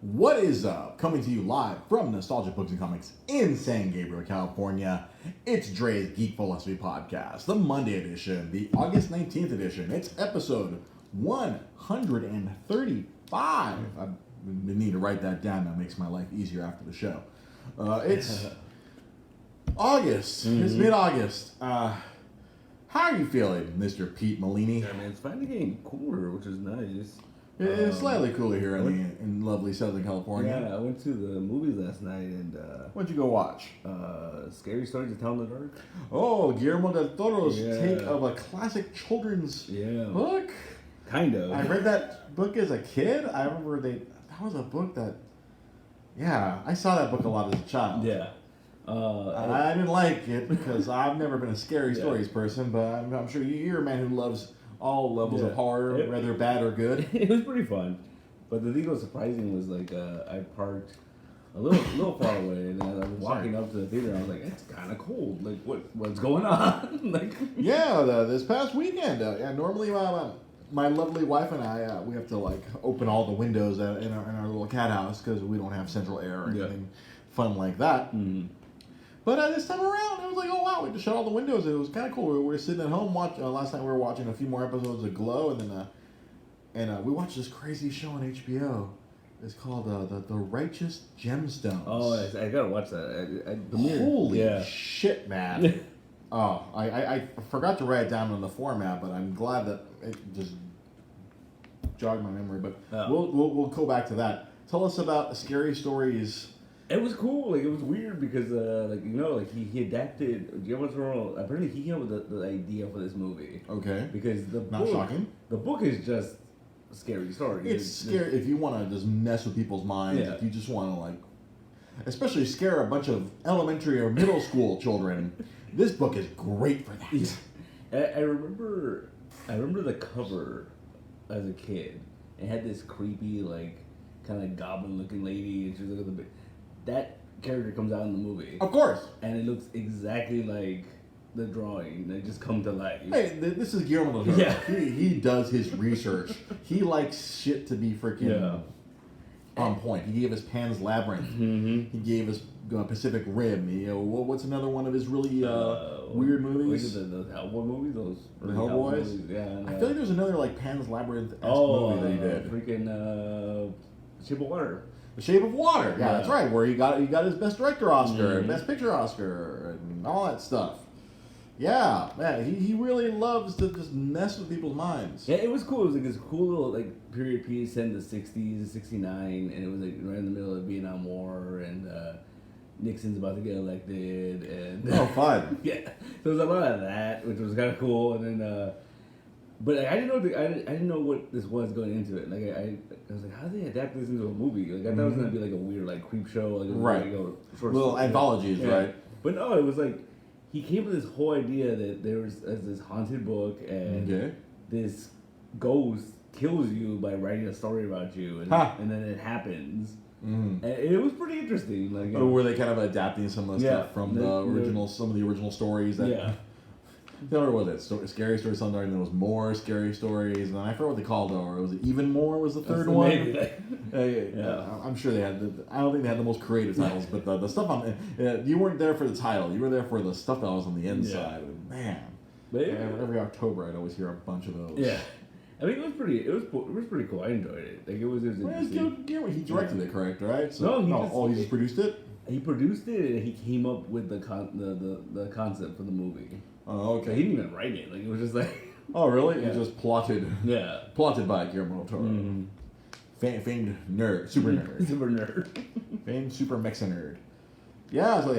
What is up? Coming to you live from Nostalgia Books and Comics in San Gabriel, California. It's Dre's Geek Philosophy Podcast, the Monday edition, the August 19th edition. It's episode 135. I need to write that down. That makes my life easier after the show. It's August. It's mid-August. How are you feeling, Mr. Pete Malini? Yeah, man, it's finally getting cooler, which is nice. It's slightly cooler here in lovely Southern California. Yeah, I went to the movies last night and What'd you go watch? Scary Stories to Tell in the Dark. Oh, Guillermo del Toro's take Yeah. of a classic children's book. Kind of. I read that book as a kid. I remember that was a book that, I saw that book a lot as a child. Yeah. I didn't like it because I've never been a scary stories person, but I'm sure you're a man who loves all levels of horror, whether bad or good. It was pretty fun, but the thing that was surprising was like I parked a little far away, and I was walking up to the theater. And I was like, it's kind of cold. Like what's going on? Like this past weekend. Normally my lovely wife and I we have to like open all the windows in our little cat house because we don't have central air or anything fun like that. Mm-hmm. But this time around, it was like, oh wow, we had to shut all the windows. It was kind of cool. We were sitting at home watching. Last night we were watching a few more episodes of Glow, and then we watched this crazy show on HBO. It's called the Righteous Gemstones. Oh, I gotta watch that. Holy shit, man! I forgot to write it down on the format, but I'm glad that it just jogged my memory. But we'll go back to that. Tell us about Scary Stories. It was cool. Like it was weird because he adapted. Apparently he came up with the idea for this movie. Okay. Because Not shocking. The book is just a scary story. It's scary if you want to just mess with people's minds. Yeah. If you just want to especially scare a bunch of elementary or middle school children. This book is great for that. Yeah. I remember the cover as a kid. It had this creepy kind of goblin looking lady, and she was looking at the. That character comes out in the movie. Of course. And it looks exactly like the drawing. They just come to life. Hey, this is Guillermo del Toro. Yeah. He does his research. He likes shit to be freaking on point. He gave us Pan's Labyrinth. Mm-hmm. He gave us Pacific Rim. What's another one of his really weird movies? The Hellboy movies? The Hellboys? Movies. Yeah. And, I feel like there's another Pan's Labyrinth movie that he did. Freaking Shape of Water. The Shape of Water. Yeah, that's right. Where he got his Best Director Oscar, Best Picture Oscar, and all that stuff. Yeah, man, he really loves to just mess with people's minds. Yeah, it was cool. It was like this cool little period piece in the 60s, 69, and it was right in the middle of the Vietnam War, and Nixon's about to get elected, and fun. Yeah, so there was a lot of that, which was kind of cool, and then. But I didn't know what this was going into it. I was like, how did they adapt this into a movie? I thought it was gonna be a weird creep show, right? Little anthologies, right? But no, it was he came with this whole idea that there was this haunted book and this ghost kills you by writing a story about you, and then it happens. And it was pretty interesting. Were they kind of adapting some of the stuff from some of the original stories that? What was it? Scary Stories Sunday, and there was more Scary Stories, and I forgot what they called it. Or was it Even More? Was the third one? I'm sure they had. I don't think they had the most creative titles, but the stuff on you weren't there for the title. You were there for the stuff that was on the inside. Yeah. Man, every October I'd always hear a bunch of those. Yeah, I mean it was pretty. It was pretty cool. I enjoyed it. It was interesting. He directed it, correct? Right? So, he just produced it. He produced it, and he came up with the concept for the movie. Oh, okay. He didn't even write it. It was just Oh, really? Yeah. It just plotted. Yeah. Plotted by Guillermo del Toro. Mm-hmm. Famed nerd, super nerd, super nerd, famed super mecha nerd. Yeah, so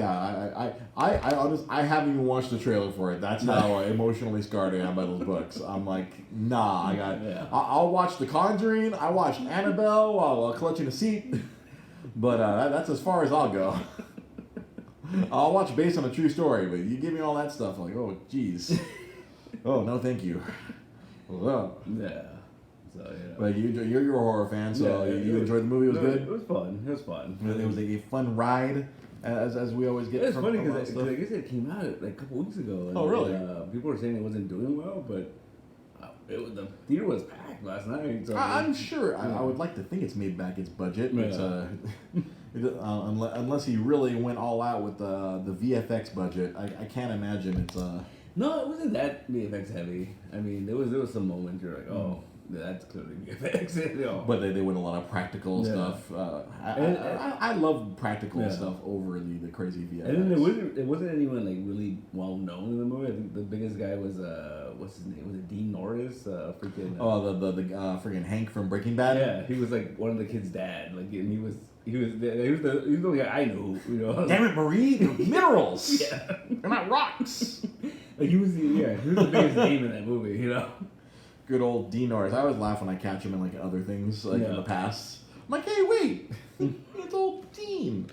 I haven't even watched the trailer for it. That's how emotionally scarred I am by those books. I'm like, nah, I'll watch The Conjuring. I watched Annabelle while clutching a seat, but that's as far as I'll go. I'll watch based on a true story, but you give me all that stuff, oh, jeez. Oh, no, thank you. Well, yeah. So, but you're a horror fan, so you enjoyed the movie. It was good. It was fun. It was fun. It was a fun ride, as we always get. It's funny because I guess it came out a couple weeks ago. And, oh, really? People were saying it wasn't doing well, but The theater was packed last night. So I'm sure. I would like to think it's made back its budget. Yeah. Unless he really went all out with the VFX budget, I can't imagine it's. No, it wasn't that VFX heavy. I mean, there was some moments you're like, oh. That's clearly VFX. But they went a lot of practical stuff. I love practical stuff over the crazy VFX. And then it wasn't anyone like really well known in the movie. I think the biggest guy was what's his name? Was it Dean Norris? The freaking Hank from Breaking Bad. Yeah, he was like one of the kids' dad. Like, and he was the only guy I knew. Damn it, Marie! They're minerals. Yeah, they're not rocks. Like he was the biggest name in that movie. Good old Dean Norris. I always laugh when I catch him in like other things in the past. I'm like, hey, wait, it's old Dean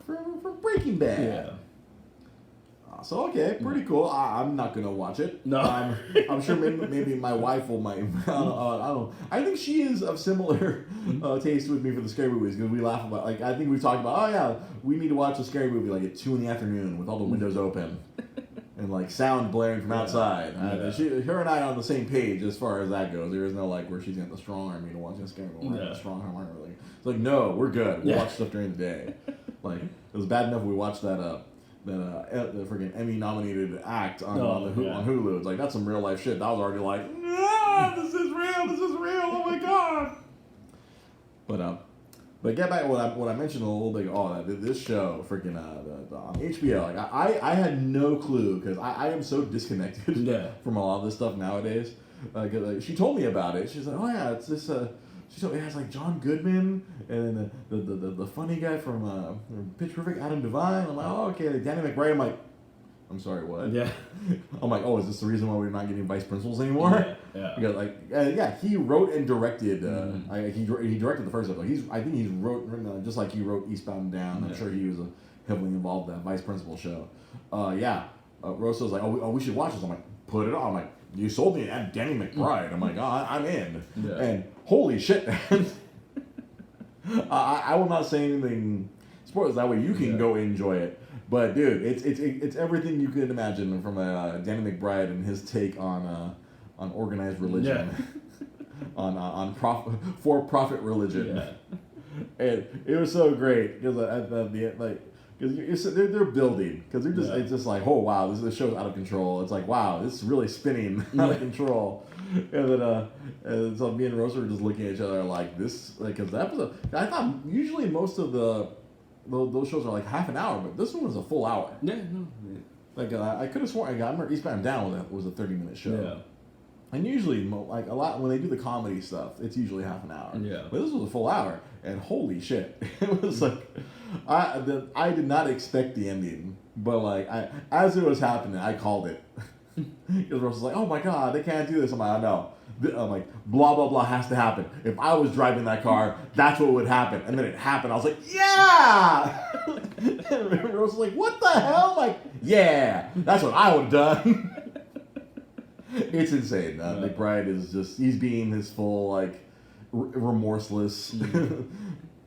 from Breaking Bad. Yeah. So okay, pretty cool. I'm not gonna watch it. No, I'm sure maybe my wife will. I don't know. I think she is of similar taste with me for the scary movies because we laugh about I think we've talked about we need to watch a scary movie like at 2 PM with all the windows open. And like sound blaring from outside. Her and I are on the same page as far as that goes. There is no like where she's got the strong arm to watch this game. The strong arm. Really. It's like no, we're good. We'll watch stuff during the day. Like it was bad enough we watched the freaking Emmy nominated act on Hulu. It's like that's some real life shit. That was already like, this is real. This is real. Oh my god. But get back to what I mentioned a little bit. This show, freaking on HBO. Like I had no clue because I am so disconnected from a lot of this stuff nowadays. She told me about it. She's like, oh yeah, it's this. She told me it has like John Goodman and then the funny guy from Pitch Perfect, Adam Devine. I'm like, oh okay, like Danny McBride. I'm like, I'm sorry, what? Yeah. I'm like, oh, is this the reason why we're not getting vice principals anymore? Yeah. Because he wrote and directed. He directed the first episode. I think he's wrote just like he wrote Eastbound and Down. I'm sure he was heavily involved in that vice principal show. Rosa was like, oh, we should watch this. I'm like, put it on. I'm like, you sold me Danny McBride. I'm like, oh, I'm in. Yeah. And holy shit, man. I will not say anything. Spoilers. That way you can go enjoy it. But dude, it's everything you could imagine from Danny McBride and his take on organized religion, on for-profit religion, and it was so great because they're building because it's just like, oh wow, this show's out of control. It's like, wow, this is really spinning out of control. And so me and Rosa were just looking at each other like this, because the episode. I thought usually most of those shows are like half an hour, but this one was a full hour. Yeah, no. Like I could have sworn. I remember Eastbound and Down was a 30-minute show. Yeah. And usually, like a lot when they do the comedy stuff, it's usually half an hour. Yeah. But this was a full hour, and holy shit, it was like I did not expect the ending, but like as it was happening, I called it. Because Rose was like, "Oh my god, they can't do this." I'm like, "I know." I'm like, blah blah blah has to happen. If I was driving that car, that's what would happen. And then it happened. I was like, yeah. And Rose was like, what the hell? I'm like, yeah, that's what I would have done. It's insane. McBride is just—he's being his full like remorseless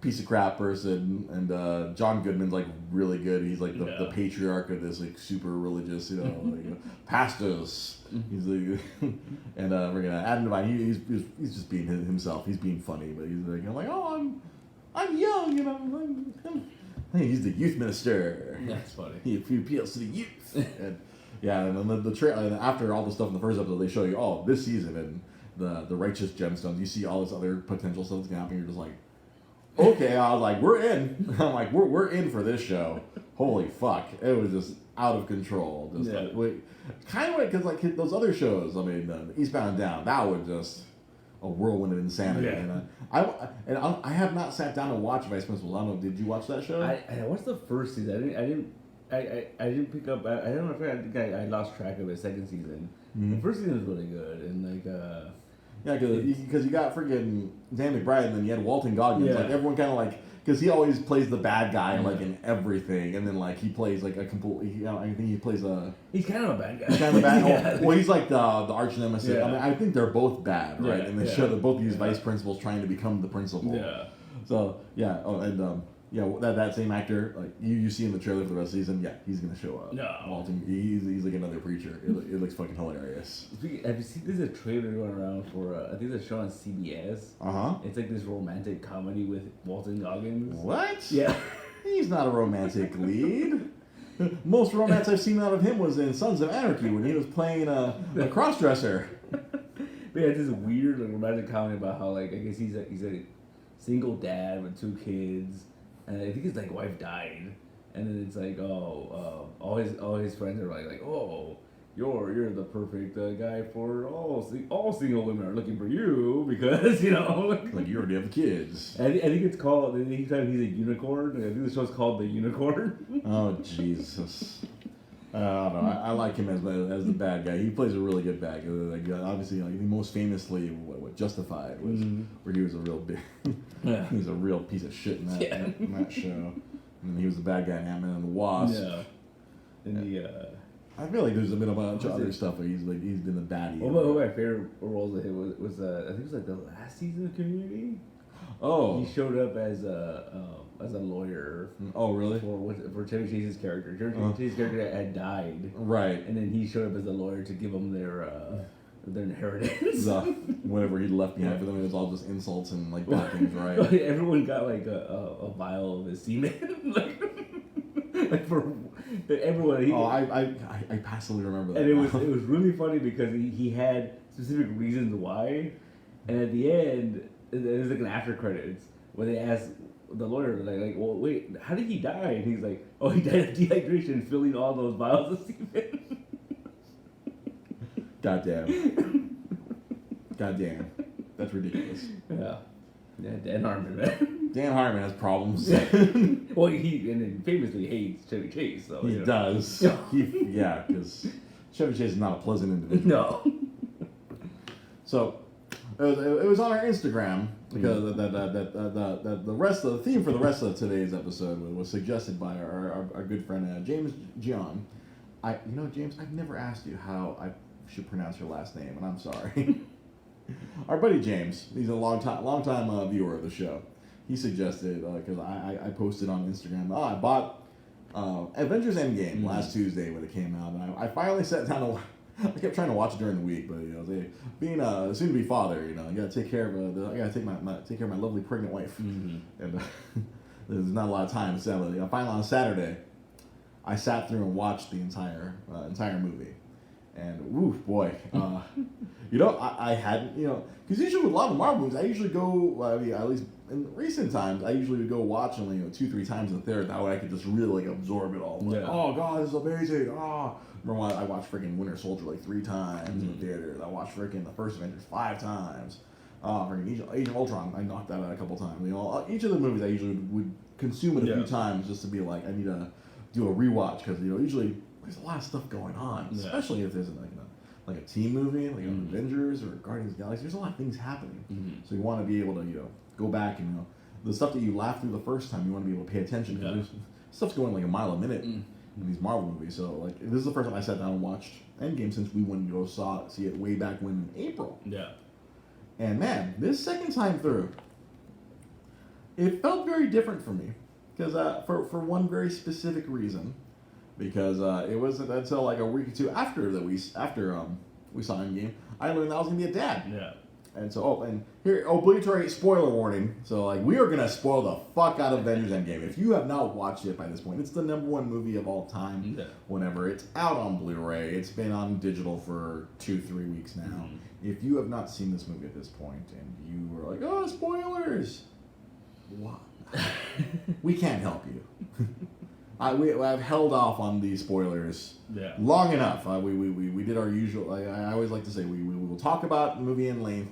piece of crap person, and John Goodman's like really good. He's like the patriarch of this like super religious, pastors. He's like, and we're gonna Adam Devine. He's just being himself. He's being funny, but he's like, I'm like, oh, I'm young, he's the youth minister. That's funny. He appeals to the youth. And and then the trailer. And after all the stuff in the first episode, they show you, this season and the righteous gemstones. You see all this other potential stuff that's gonna happen. You're just like, okay. I was like, we're in. I'm like, we're in for this show. Holy fuck! It was just out of control. Just kind of because like those other shows. I mean, Eastbound and Down. That was just a whirlwind of insanity. Yeah. And I have not sat down and watched Vice Principals. I don't know. Did you watch that show? I watched the first season. I didn't pick up. I don't know. I think I lost track of it. Second season. Mm-hmm. The first season was really good, and yeah, because you got freaking Dan McBride, and then you had Walton Goggins. Yeah. Like everyone kind of like, because he always plays the bad guy like in everything, and then like he plays like a complete. I think he plays a. He's kind of a bad guy. He's kind of a bad. Well, he's like the arch nemesis. Yeah. I mean, I think they're both bad, right? And they show that both these vice principals trying to become the principal. Yeah. So yeah. Oh, and Yeah, that same actor, like you see in the trailer for the rest of the season, yeah, he's gonna show up. No. Walton, he's like another preacher. It looks fucking hilarious. Have you seen? There's a trailer going around for I think there's a show on CBS. It's like this romantic comedy with Walton Goggins. What? Yeah. He's not a romantic lead. Most romance I've seen out of him was in Sons of Anarchy when he was playing a crossdresser. But yeah, it's this weird like, romantic comedy about how like I guess he's a single dad with 2 kids. And I think his like wife died, and then it's like all his friends are like oh you're the perfect guy for all single women are looking for you because you know like you already have kids. I think it's called he's a unicorn. I think the show's called The Unicorn. Oh Jesus. I don't know. I like him as the bad guy. He plays a really good bad guy. Like, obviously, like, most famously, what Justified was, where he was a real big, he was a real piece of shit in that show. And then he was the bad guy in Ant-Man and the Wasp. Yeah. And I feel like there's a bit of a bunch of other stuff where he's been the baddie. One of my favorite roles of him was I think it was like the last season of Community. Oh. He showed up as a lawyer. Oh, really? For Chevy Chase's character. Chevy Chase's character had died. Right. And then he showed up as a lawyer to give them their inheritance. Whatever he left behind for them, it was all just insults and like bad things, right? Everyone got like a vial of his semen. like for everyone. I passively remember that. And it was really funny because he had specific reasons why, and at the end there's like an after credits where they asked the lawyer like well wait, how did he die? And he's like, oh, he died of dehydration filling all those vials of semen. Goddamn. That's ridiculous. Yeah, Dan Harmon, man. Dan Harmon has problems. Well, he famously hates Chevy Chase, so he does. Because Chevy Chase is not a pleasant individual. No. So it was on our Instagram because the theme for the rest of today's episode was suggested by our good friend James Gian. James, I've never asked you how I should pronounce your last name, and I'm sorry. Our buddy James, he's a long time viewer of the show. He suggested because I posted on Instagram. I bought Avengers Endgame last Tuesday when it came out, and I finally sat down to. I kept trying to watch it during the week, but being a soon-to-be father, you gotta take care of I gotta take care of my lovely pregnant wife, and there's not a lot of time. So finally on Saturday, I sat through and watched the entire movie, and woof boy, I hadn't because usually with a lot of Marvel movies I usually go at least in recent times I usually would go watch them 2-3 times in the theater. That way I could just really absorb it all. Like, oh god, this is amazing! Remember when I watched freaking Winter Soldier like 3 times in the theaters. I watched freaking the first Avengers 5 times. Freaking Age of Ultron, I knocked that out a couple times. Each of the movies I usually would consume it a few times just to be like, I need to do a rewatch because usually there's a lot of stuff going on, especially if there's like a team movie, like Avengers or Guardians of the Galaxy. There's a lot of things happening, so you want to be able to go back and the stuff that you laughed through the first time. You want to be able to pay attention because stuff's going like a mile a minute. In these Marvel movies, so like this is the first time I sat down and watched Endgame since we went to go see it way back when in April. Yeah. And man, this second time through, it felt very different for me because for one very specific reason, because it wasn't until like a week or two after we saw Endgame, I learned that I was gonna be a dad. Yeah. And so, and here, obligatory spoiler warning. So, like, we are going to spoil the fuck out of Avengers Endgame. If you have not watched it by this point, it's the #1 movie of all time. Whenever it's out on Blu-ray, it's been on digital for 2-3 weeks now. If you have not seen this movie at this point, and you were like, oh, spoilers! What? We can't help you. I've held off on these spoilers long enough. We did our usual. I always like to say we will talk about the movie in length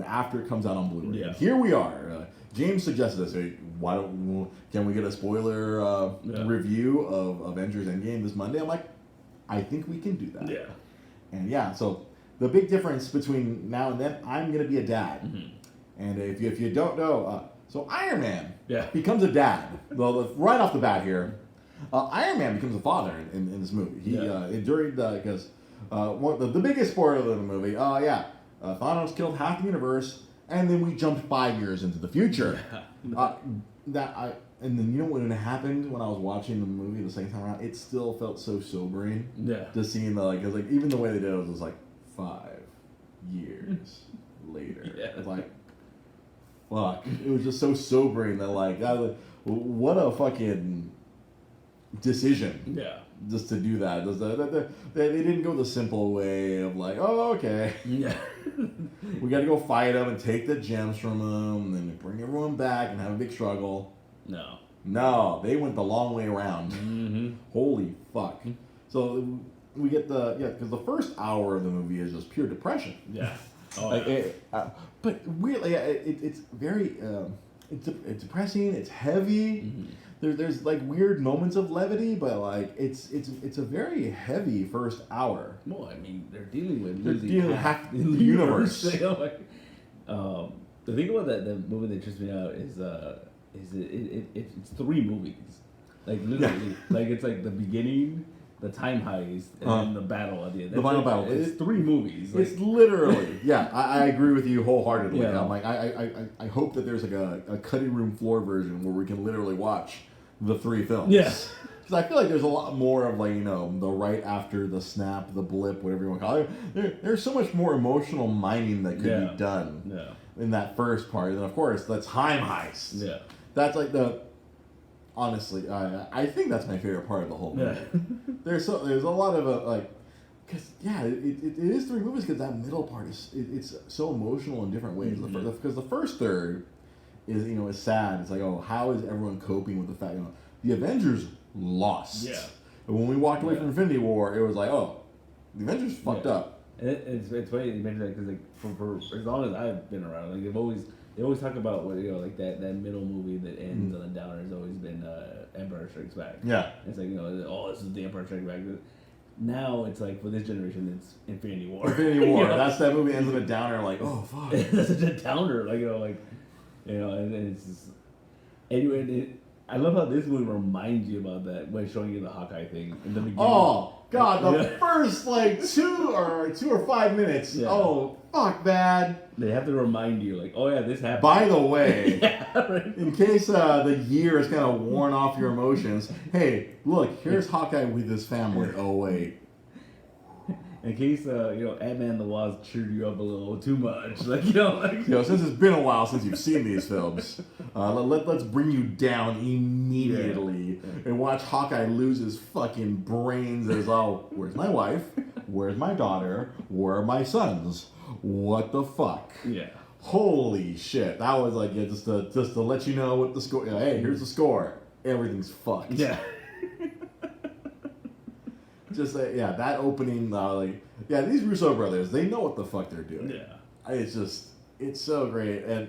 after it comes out on Blu-ray. Yeah. Here we are. James suggested this. Can we get a spoiler review of Avengers Endgame this Monday? I'm like, I think we can do that. Yeah. And so the big difference between now and then, I'm gonna be a dad. And if you don't know, so Iron Man becomes a dad. Well, right off the bat here. Iron Man becomes a father in this movie. He because the biggest spoiler of the movie. Thanos killed half the universe, and then we jumped 5 years into the future. And then you know when it happened when I was watching the movie the second time around, it still felt so sobering. Yeah. Just seeing cause like even the way they did it was like 5 years later. Yeah. It's like, fuck. It was just so sobering that what a fucking decision. Yeah. Just to do that. They didn't go the simple way of like, oh, okay. Yeah. We got to go fight them and take the gems from them and then bring everyone back and have a big struggle. No, they went the long way around. Mm-hmm. Holy fuck. So we get because the first hour of the movie is just pure depression. Yeah. But weirdly, it's very, it's depressing, it's heavy. Mm-hmm. There's like weird moments of levity, but like it's a very heavy first hour. Well, I mean, they're dealing with half the universe. The thing about that movie that trips me out is it's 3 movies, like literally, like it's like the beginning, the time heist, and then the battle at the end. The final battle. It's 3 movies. Like, it's literally, yeah. I agree with you wholeheartedly. Yeah. I'm like, I hope that there's like a cutting room floor version where we can literally watch the 3 films. Yeah. Because I feel like there's a lot more of like, the right after, the snap, the blip, whatever you want to call it. There's so much more emotional mining that could be done in that first part. And then of course, the time heist. Yeah. That's like honestly, I think that's my favorite part of the whole movie. Yeah. There's a lot of because it is 3 movies because that middle part it's so emotional in different ways. Mm-hmm. Because the first third is sad. It's like, oh, how is everyone coping with the fact the Avengers lost. Yeah. And when we walked away from Infinity War, it was like, oh, the Avengers fucked up. And it's funny you mentioned that because like for as long as I've been around, like they always talk about what like that middle movie that ends on a downer has always been Empire Strikes Back. Yeah. It's like this is the Empire Strikes Back. Now it's like for this generation it's Infinity War. Infinity War. That's that movie ends on a downer. Like, oh fuck. That's such a downer. And it's just, anyway. I love how this movie reminds you about that when showing you the Hawkeye thing in the beginning. Oh god, the first 2 or 5 minutes. Yeah. Oh fuck, man. They have to remind you, like, oh yeah, this happened. By the way, right. In case the year has kind of worn off your emotions, hey, look, here's Hawkeye with his family. Oh wait. In case Ant-Man and the Wasp cheered you up a little too much, since it's been a while since you've seen these films, let's bring you down immediately and watch Hawkeye lose his fucking brains as where's my wife? Where's my daughter? Where are my sons? What the fuck? Yeah. Holy shit! That was like just to let you know what the score. Hey, here's the score. Everything's fucked. Yeah. Just that opening, these Russo brothers, they know what the fuck they're doing. Yeah, it's so great, and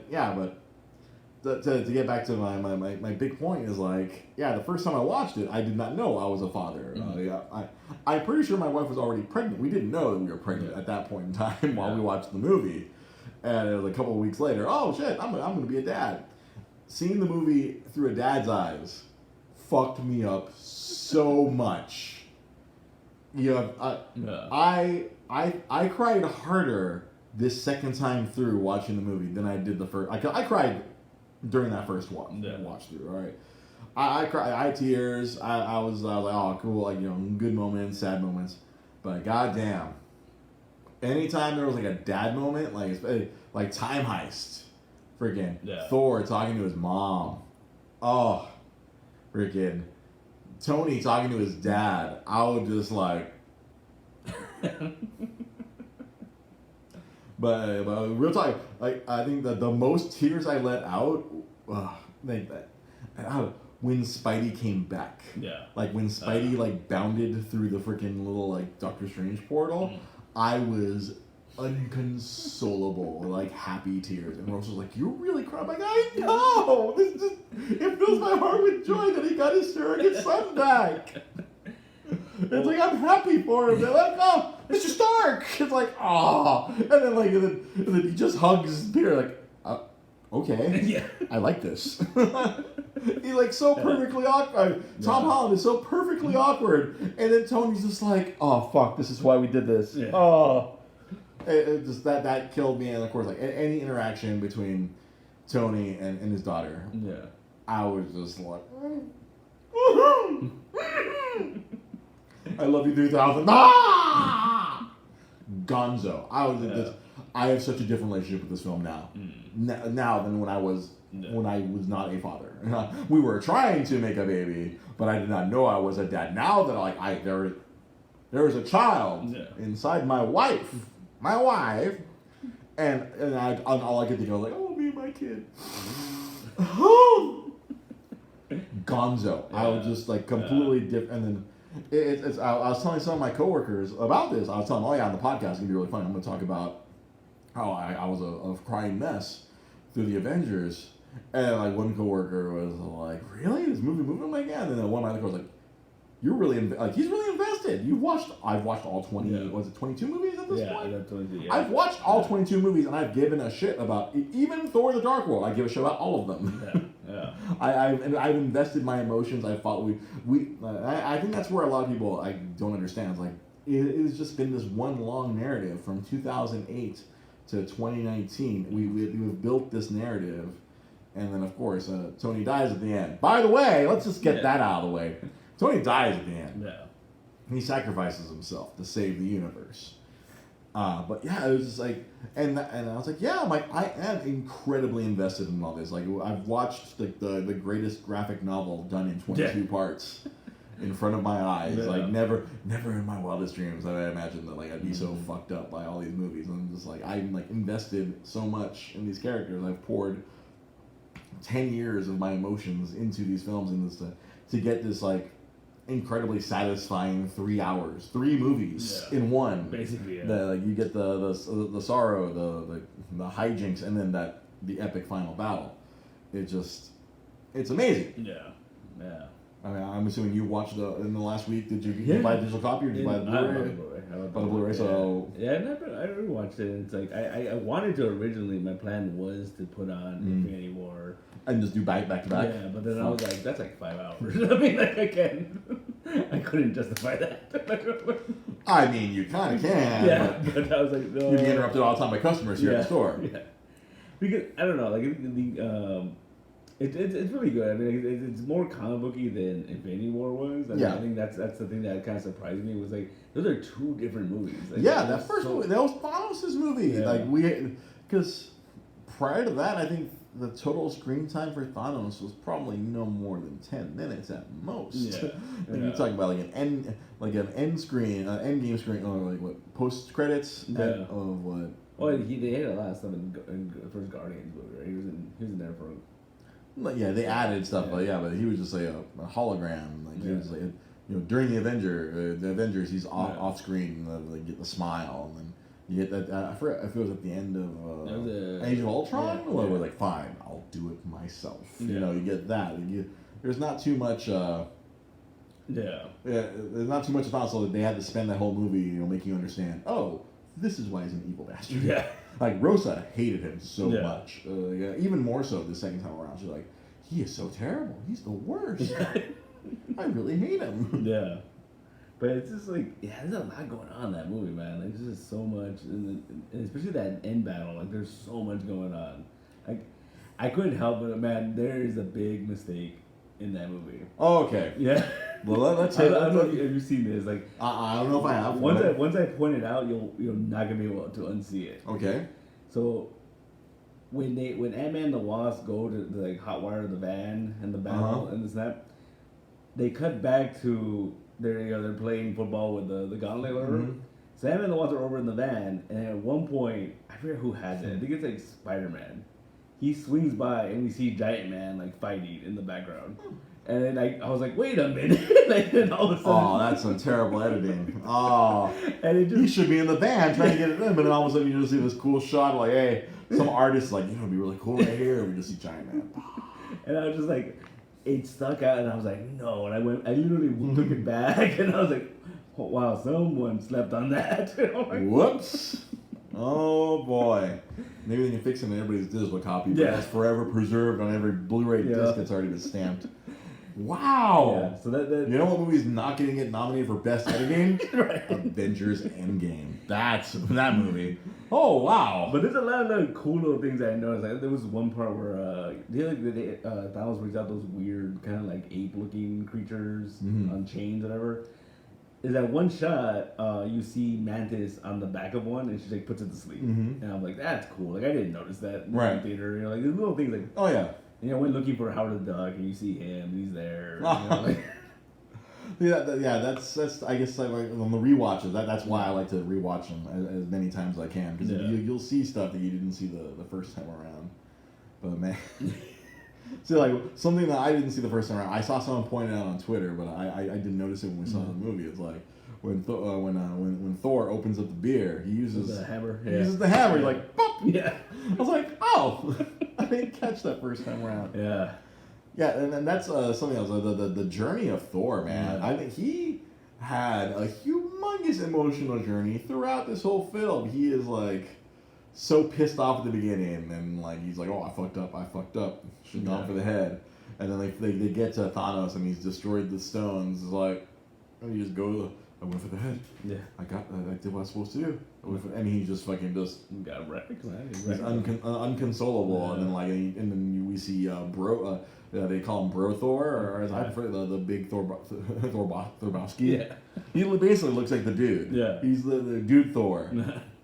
but to get back to my big point is the first time I watched it, I did not know I was a father. Mm-hmm. I'm pretty sure my wife was already pregnant. We didn't know that we were pregnant at that point in time while we watched the movie, and it was a couple of weeks later. Oh shit, I'm gonna be a dad. Seeing the movie through a dad's eyes fucked me up so much. I cried harder this second time through watching the movie than I did the first. I cried during that first watch through. All right, I cried. I had tears. I was like, oh, cool. Good moments, sad moments. But goddamn, anytime there was a dad moment, like Time Heist, freaking Thor talking to his mom. Oh, freaking. Tony talking to his dad, I would just but real talk, I think that the most tears I let out, when Spidey came back. Yeah. When Spidey bounded through the freaking little Doctor Strange portal, I was unconsolable, happy tears. And Rose was like, "You really crying?" I'm like, I know! It fills my heart with joy that he got his surrogate son back. It's I'm happy for him. They're like, "Oh, Mr. Stark!" It's oh. And then he just hugs Peter okay. Yeah. I like this. He's so perfectly awkward. Tom Holland is so perfectly awkward. And then Tony's just oh, fuck, this is why we did this. Yeah. Oh. It just that killed me, and of course any interaction between Tony and his daughter. Yeah. I was just like, I love you 3000. Ah! Gonzo. I have such a different relationship with this film now. Now than when I was not a father. We were trying to make a baby, but I did not know I was a dad. Now that there is a child inside my wife, and all I could think of was like, oh, me and my kid. Gonzo. I was just like completely different. And then I was telling some of my coworkers about this. I was telling them, oh yeah, on the podcast, it's gonna be really fun. I'm gonna talk about how I was a crying mess through the Avengers, and like one coworker was like, really, this movie? I'm like, yeah. And then one other coworker was like, you're really he's really invested. I've watched all 20. Was it 22 movies at this point? Yeah, 22. Yeah. I've watched all 22 movies, and I've given a shit about even Thor: The Dark World. I give a shit about all of them. Yeah. I've invested my emotions. I thought I think that's where a lot of people I don't understand. It's like it's just been this one long narrative from 2008 to 2019. We've built this narrative, and then of course Tony dies at the end. By the way, let's just get that out of the way. Tony dies at the end. Yeah. He sacrifices himself to save the universe. But yeah, it was just like, and I was like, yeah, I am incredibly invested in all this. Like, I've watched like the greatest graphic novel done in 22 parts in front of my eyes. Yeah. Like, never in my wildest dreams I imagined that like I'd be so fucked up by all these movies. And I'm just like, I'm like invested so much in these characters. I've poured 10 years of my emotions into these films and this to get this like incredibly satisfying 3 hours, 3 movies in one. Basically, like you get the sorrow, the hijinks, and then the epic final battle. It's amazing. Yeah. I mean, I'm assuming you watched in the last week. Did you buy a digital copy or did you buy the Blu-ray? I bought the Blu-ray. So I rewatched it. It's like I wanted to originally. My plan was to put on Infinity War. And just do back to back. Yeah, but then I was like, that's like 5 hours. I mean, like I couldn't justify that. I mean, you kind of can. Yeah, but I was like, no. You'd be interrupted all the time by customers here at the store. Yeah, because I don't know, like it's really good. I mean, it's more comic booky than Infinity War was. I think that's the thing that kind of surprised me was like those are 2 different movies. Like, yeah, that first movie, that was Thanos' movie. Yeah. Like because prior to that, I think the total screen time for Thanos was probably no more than 10 minutes at most. Yeah. You're talking about like an end screen, Endgame screen, or like what post credits of what? Well, they had a lot of stuff in the first Guardians movie. Right? He was in there for. Yeah, they added stuff, but he was just like a hologram. Like he was like, during the Avengers, he's off screen, like get the smile, and then you get that. I forget if it was at the end of Age of Ultron, or was like, fine, I'll do it myself. You get that. There's not too much. There's not too much about so they had to spend that whole movie, making you understand. Oh, this is why he's an evil bastard. Yeah. Like Rosa hated him so much. Even more so the second time around. She's like, he is so terrible. He's the worst. I really hate him. Yeah. But it's just like, there's a lot going on in that movie, man. Like, there's just so much, and especially that end battle. Like, there's so much going on. Like, I couldn't help it, man. There is a big mistake in that movie. Oh, okay. Yeah. Well, let's I don't know if you've seen this. Like, I don't know if I have. Once I point it out, you're not gonna be able to unsee it. Okay. So when Ant-Man and the Wasp go to like hotwire the van and the battle and the snap, they cut back to they're playing football with the gauntlet or whatever. Mm-hmm. So Ant-Man and the Wasp are over in the van, and at one point I forget who has it. I think it's like Spider-Man. He swings by and we see Giant Man like fighting in the background. And then I was like, wait a minute. And all of a sudden, oh, that's some terrible editing. Oh, and he should be in the van trying to get it in, but then all of a sudden you just see this cool shot like, hey, some artist like, it'd be really cool right here. And we just see Giant Man. And I was just like, it stuck out, and I was like, no. And I literally took it back, and I was like, oh, wow, someone slept on that. Like, whoops. Oh boy. Maybe they can fix it in everybody's digital copy, but it's forever preserved on every Blu-ray disc that's already been stamped. Wow. Yeah, so that you know what movie's not going to get nominated for best editing? Right. Avengers Endgame. That's that movie. Oh wow. But there's a lot of like cool little things I noticed. Like there was one part where Thanos brings out those weird kind of like ape-looking creatures on chains, whatever. Is that one shot you see Mantis on the back of one and she like puts it to sleep, and I'm like, that's cool. Like I didn't notice that in the theater. You know, like there's little things like, oh yeah. You know, when looking for Howard the Duck and you see him, and he's there. You know, like, that's I guess like on the rewatches. That's why I like to rewatch them as many times as I can, because you'll see stuff that you didn't see the first time around. But man, see, like something that I didn't see the first time around. I saw someone point it out on Twitter, but I didn't notice it when we saw the movie. It's like when Thor opens up the beer, he uses the hammer. He uses the hammer. He's like, Bop! Yeah. I was like, oh, I didn't catch that first time around. Yeah. Yeah, and that's something else. The journey of Thor, man. I think he had a humongous emotional journey throughout this whole film. He is like so pissed off at the beginning, and like he's like, "Oh, I fucked up. Should have gone for the head." And then they get to Thanos, and he's destroyed the stones. It's like, oh, you just go. I went for the head. Yeah, I did what I was supposed to do. And he just fucking got wrecked, man. He's unconsolable, yeah. And then we see they call him Bro Thor, or as I prefer, the big Thorbowski. Yeah, he basically looks like the dude. Yeah, he's the dude Thor,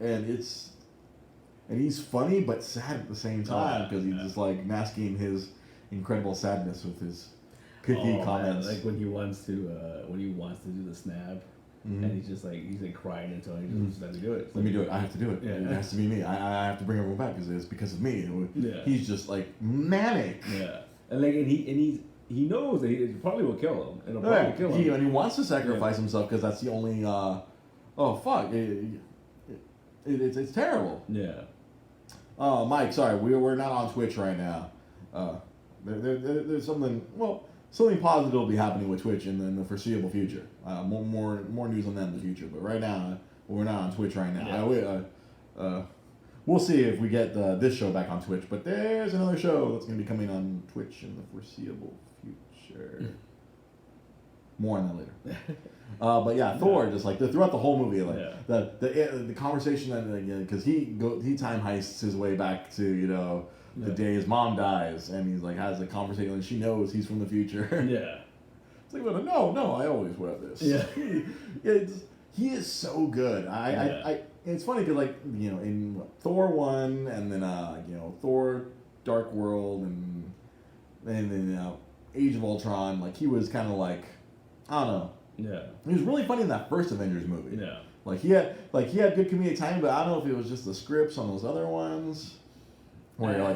and he's funny but sad at the same time because he's just like masking his incredible sadness with his pithy comments. Man, like when he wants to do the snap. And he's crying until he just let me do it. Let me do it. I have to do it. Yeah. It has to be me. I have to bring everyone back because it's because of me. Yeah. He's just like manic. Yeah. And he knows that it probably will kill him. It'll probably kill him. And he wants to sacrifice himself because that's the only. It's terrible. Yeah. Mike, sorry, we're not on Twitch right now. There's something. Well. Something positive will be happening with Twitch in the foreseeable future. More news on that in the future. But right now, we're not on Twitch right now. Yeah. We'll see if we get this show back on Twitch. But there's another show that's going to be coming on Twitch in the foreseeable future. More on that later. But yeah, Thor just like throughout the whole movie, like the conversation that because he time heists his way back to the day his mom dies, and he's like has a conversation, and she knows he's from the future. Yeah, it's like, well, no, I always wear this. Yeah, he is so good. It's funny because in Thor 1, and then Thor Dark World, and then Age of Ultron, like he was kind of like, I don't know. Yeah, he was really funny in that first Avengers movie. Yeah, he had good comedic timing, but I don't know if it was just the scripts on those other ones. Where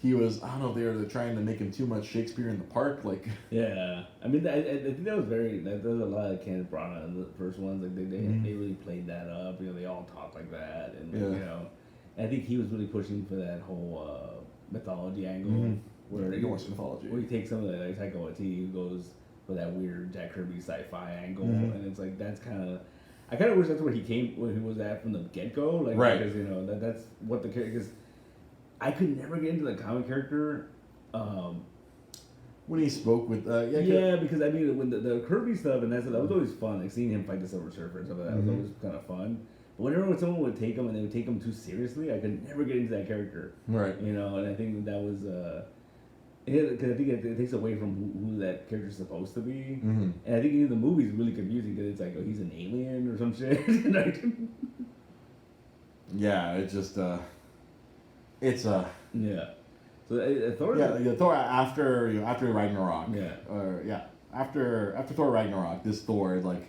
he was, I don't know if they were trying to make him too much Shakespeare in the Park, like. Yeah, I mean, I think there was a lot of Kenneth Branagh in the first ones, like they really played that up. They all talk like that, and I think he was really pushing for that whole mythology angle where he takes some of that like Taika Waititi, who goes for that weird Jack Kirby sci-fi angle, and it's like that's kind of. I kind of wish that's where he was at from the get-go, like because that's what the character. I could never get into the comic character. When he spoke with because I mean when the Kirby stuff and that was always fun. Like seeing him fight the Silver Surfer and stuff like that was always kind of fun. But whenever someone would take him and they would take him too seriously, I could never get into that character. Right. And I think that was because I think it takes away from who that character's supposed to be. And I think even the movie's really confusing because it's like, oh, he's an alien or some shit. Yeah, it's just it's So Thor. Thor after Ragnarok. After Thor Ragnarok, this Thor is like,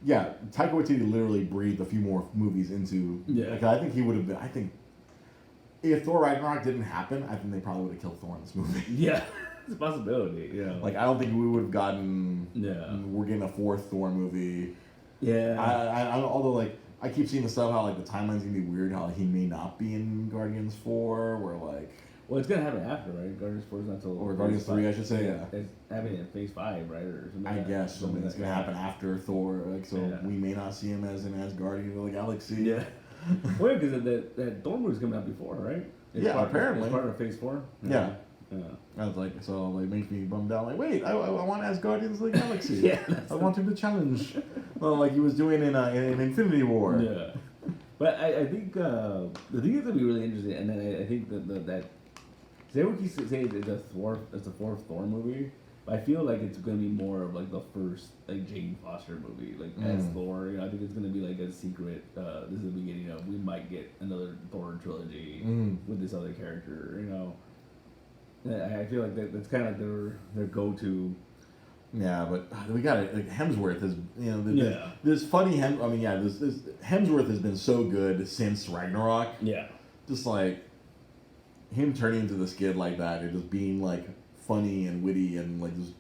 Taika Waititi literally breathed a few more movies into. Yeah. Like, I think he would have been. I think if Thor Ragnarok didn't happen, I think they probably would have killed Thor in this movie. Yeah, it's a possibility. Yeah. Like I don't think we would have gotten. Yeah. We're getting a fourth Thor movie. Yeah. I although like. I keep seeing the stuff how the timeline's gonna be weird. How he may not be in Guardians 4, where like. Well, it's gonna happen after, right? Guardians 4 is not till. Or Guardians 3, I should say. Yeah. It's happening in Phase 5, right, or something. I guess something that's gonna happen after Thor. Like we may not see him as an Asgardian of the Galaxy. Yeah. Well, because that Thor movie's coming out before, right? Apparently. It's part of Phase 4. Yeah. I was like, so like makes me bummed out. Like, wait, I want as Guardians of the Galaxy. Yeah, I want him to challenge, well, like he was doing in Infinity War. Yeah, but I think the thing that's gonna be really interesting, and then I think that everyone keeps saying it's a fourth Thor movie. But I feel like it's gonna be more of like the first like Jane Foster movie, like as Thor. You know, I think it's gonna be like a secret. This is the beginning of we might get another Thor trilogy with this other character. You know. I feel like that's kind of like their go-to. Yeah, but we got it. Like Hemsworth is, you know, this funny this Hemsworth has been so good since Ragnarok. Yeah, just like him turning into this kid like that and just being like funny and witty and like just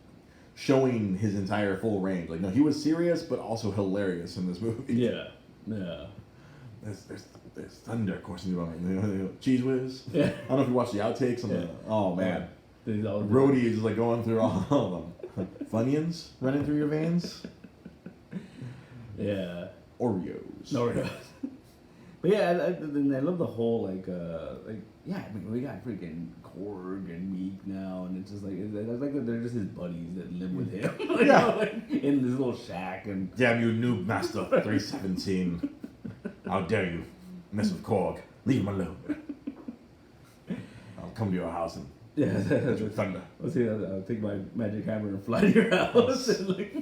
showing his entire full range. Like no, he was serious but also hilarious in this movie. Yeah, yeah. There's thunder coursing through my mind. Cheese whiz. Yeah. I don't know if you watched the outtakes on the. Oh man, Brody is just like going through all of them. Funyuns running through your veins. Yeah. Oreos. But yeah, I love the whole like yeah. I mean, we got freaking Korg and Meek now, and it's just like they're just his buddies that live with him. Like, in this little shack and. Damn you, noob master 317. How dare you mess with Korg? Leave him alone. I'll come to your house and with thunder. Let's see. I'll take my magic hammer and fly to your house. And like...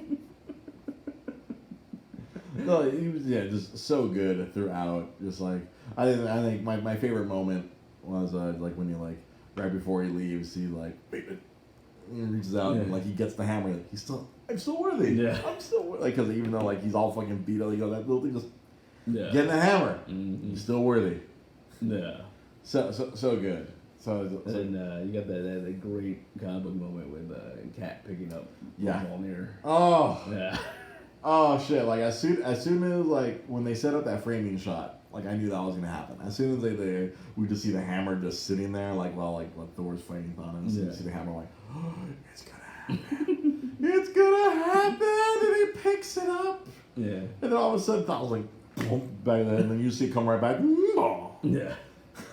No, he was just so good throughout. Just like I think my favorite moment was like when he like right before he leaves, he like he reaches out and like he gets the hammer. Like, I'm still worthy. Yeah, I'm still worthy. Like because even though like he's all fucking beat up, that little thing just. Yeah. Getting the hammer. Mm-hmm. You're still worthy. Yeah. So good. So and you got that great comic book moment with Cat picking up Mjolnir. Oh. Yeah. Oh shit! Like as soon as like when they set up that framing shot, like I knew that was gonna happen. As soon as we just see the hammer just sitting there, like while Thor's fighting Thanos, and you see the hammer, like oh, it's gonna happen. It's gonna happen, and he picks it up. Yeah. And then all of a sudden, Thanos was like. Back then, and then you see it come right back. Yeah.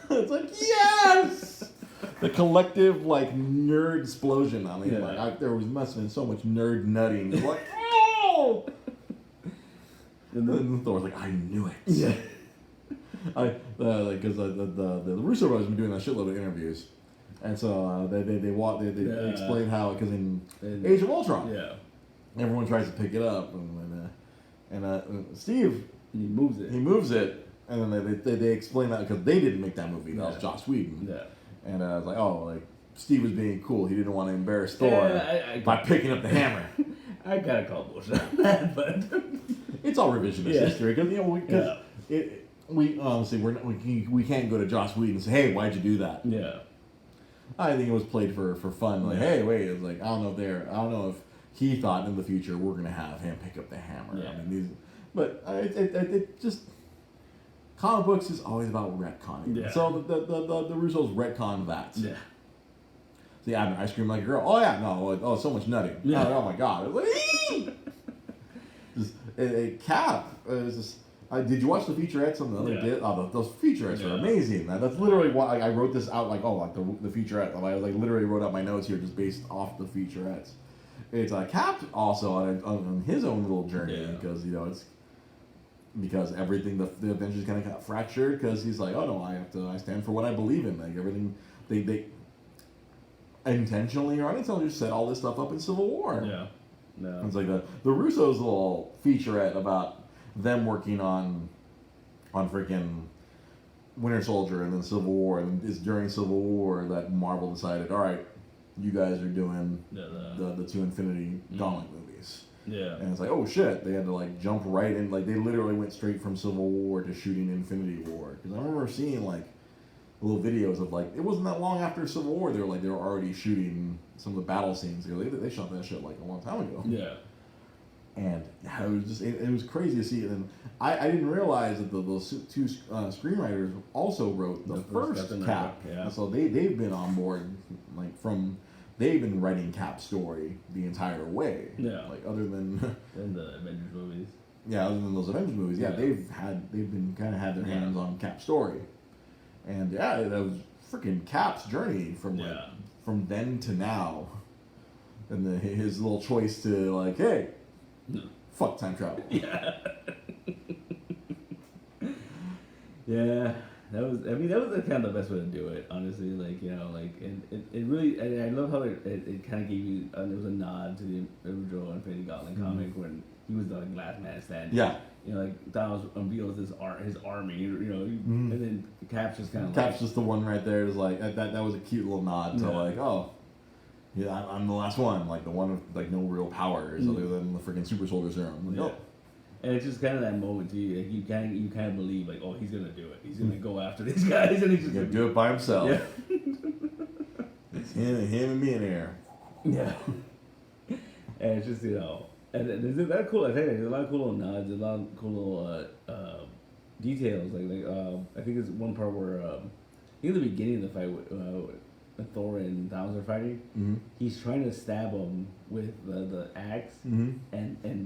It's like, yes! The collective, like, nerd explosion. I mean, must have been so much nerd nutting. Like, oh! And then Thor's like, I knew it. Yeah. Because the Russo brothers have been doing a shitload of interviews. And so they explain how, because in Age of Ultron, everyone tries to pick it up. And Steve... He moves it, and then they explain that because they didn't make that movie. That was Joss Whedon. Yeah. And I was like, oh, like Steve was being cool. He didn't want to embarrass Thor by picking up the hammer. I gotta call bullshit on that, but it's all revisionist history because we honestly we can't go to Joss Whedon and say, hey, why'd you do that? Yeah. I think it was played for fun. Like, hey, wait, it's like I don't know if he thought in the future we're gonna have him pick up the hammer. Yeah. I mean, but it just comic books is always about retconning. Yeah. So the Russos retcon that. Yeah. See, I ice cream like a girl. Oh yeah, no, oh so much nutting. Yeah. Oh my god. Just a Cap. Did you watch the featurettes on the other bit? Oh, those featurettes are amazing. That's literally why I wrote this out. Like the featurette. I like literally wrote out my notes here just based off the featurettes. It's Cap also on his own little journey because it's. Because everything, the Avengers kind of got fractured because he's like, oh no, I stand for what I believe in. Like everything, they intentionally or unintentionally set all this stuff up in Civil War. Yeah. No. It's like the Russos' little featurette about them working on freaking Winter Soldier and then Civil War, and it's during Civil War that Marvel decided, all right, you guys are doing the two Infinity Gauntlet movies. Yeah. And it's like, oh shit, they had to like jump right in. Like they literally went straight from Civil War to shooting Infinity War. Because I remember seeing like little videos of like, it wasn't that long after Civil War, they were already shooting some of the battle scenes. They shot that shit like a long time ago. Yeah. And it was just, it was crazy to see it. And I didn't realize that those two screenwriters also wrote the first Cap. Yeah. So they've been on board like from... They've been writing Cap's story the entire way. Yeah. Like other than in the Avengers movies. Yeah, other than those Avengers movies, they've been kind of had their hands on Cap's story, and that was freaking Cap's journey from like from then to now, and his little choice to like, hey, fuck time travel. Yeah. Yeah. That was kind of the best way to do it, honestly. Like, you know, like, it really, I love how it kind of gave you, there was a nod to the original Infinity Gauntlet comic when he was the like, last man standing. Yeah. You know, like, Thanos unveils his army, you know, and then Cap's just kind of Cap's just the one right there is like, that was a cute little nod to like, oh, yeah, I'm the last one, like the one with like no real powers other than the freaking super soldier serum. Like, oh. And it's just kind of that moment to you, like you kind of believe like, oh, he's gonna do it. He's gonna go after these guys, and he's just gonna do it by himself. Yeah. It's him and me in here. Yeah. And it's just, you know, and there's that cool. I think there's a lot of cool little nods, a lot of cool little details. I think there's one part where I think at the beginning of the fight with Thor and Thanos are fighting, he's trying to stab him with the axe, and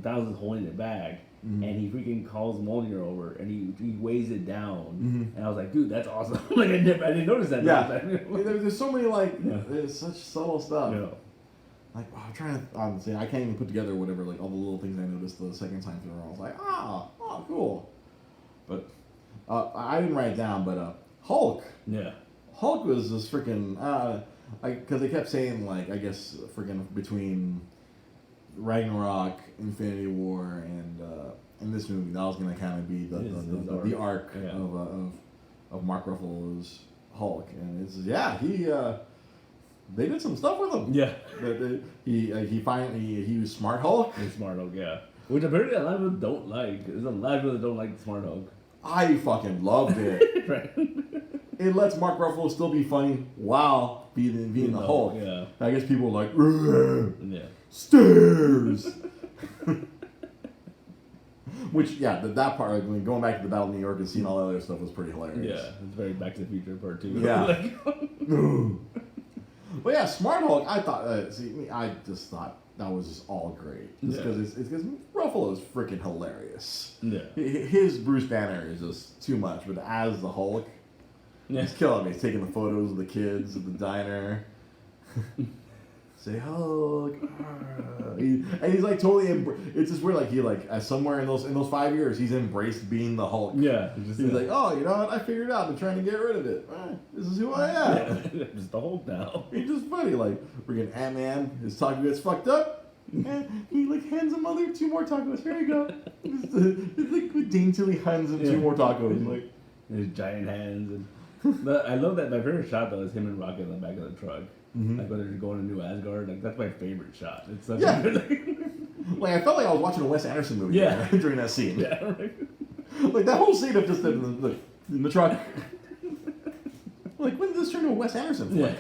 Thanos is holding it back. And he freaking calls Mjolnir over, and he weighs it down, and I was like, "Dude, that's awesome!" Like I didn't notice that. Yeah, there's so many there's such subtle stuff. Yeah. Like I'm trying to honestly, I can't even put together whatever like all the little things I noticed the second time through. I was like, oh, cool. But I didn't write it down, but Hulk. Yeah. Hulk was just freaking because they kept saying like I guess freaking between Ragnarok, Infinity War, and in this movie, that was gonna kind of be the arc of Mark Ruffalo's Hulk, and it's they did some stuff with him. Yeah, he was Smart Hulk. He's Smart Hulk, yeah. Which apparently a lot of people don't like. There's a lot of people that don't like Smart Hulk. I fucking loved it. Right. It lets Mark Ruffalo still be funny while being the Hulk. Yeah. I guess people are like, yeah. Stairs. Which, yeah, that part, like, when going back to the Battle of New York and seeing all that other stuff was pretty hilarious. Yeah, it's very Back to the Future part 2. Yeah. But yeah, Smart Hulk, I thought, I just thought that was just all great. Just because it's because Ruffalo's freaking hilarious. Yeah. His Bruce Banner is just too much, but as the Hulk, he's killing me. He's taking the photos of the kids at the diner. Say Hulk, and he's like totally. It's just weird. Like he somewhere in those 5 years, he's embraced being the Hulk. Yeah, he's like, oh, you know what? I figured it out. I'm trying to get rid of it. This is who I am. Yeah, just the Hulk now. He's just funny. Like freaking Ant-Man, his taco gets fucked up, and he like hands him 2 more tacos. Here you go. It's like daintily hands him 2 more tacos. Like his giant hands. And I love that. My favorite shot though is him and Rocket in the back of the truck. Like when they're going to New Asgard, like that's my favorite shot. It's such a good, like I felt like I was watching a Wes Anderson movie during that scene. Yeah, right. Like that whole scene of just in the truck. Like when did this turn to a Wes Anderson flick? Yeah.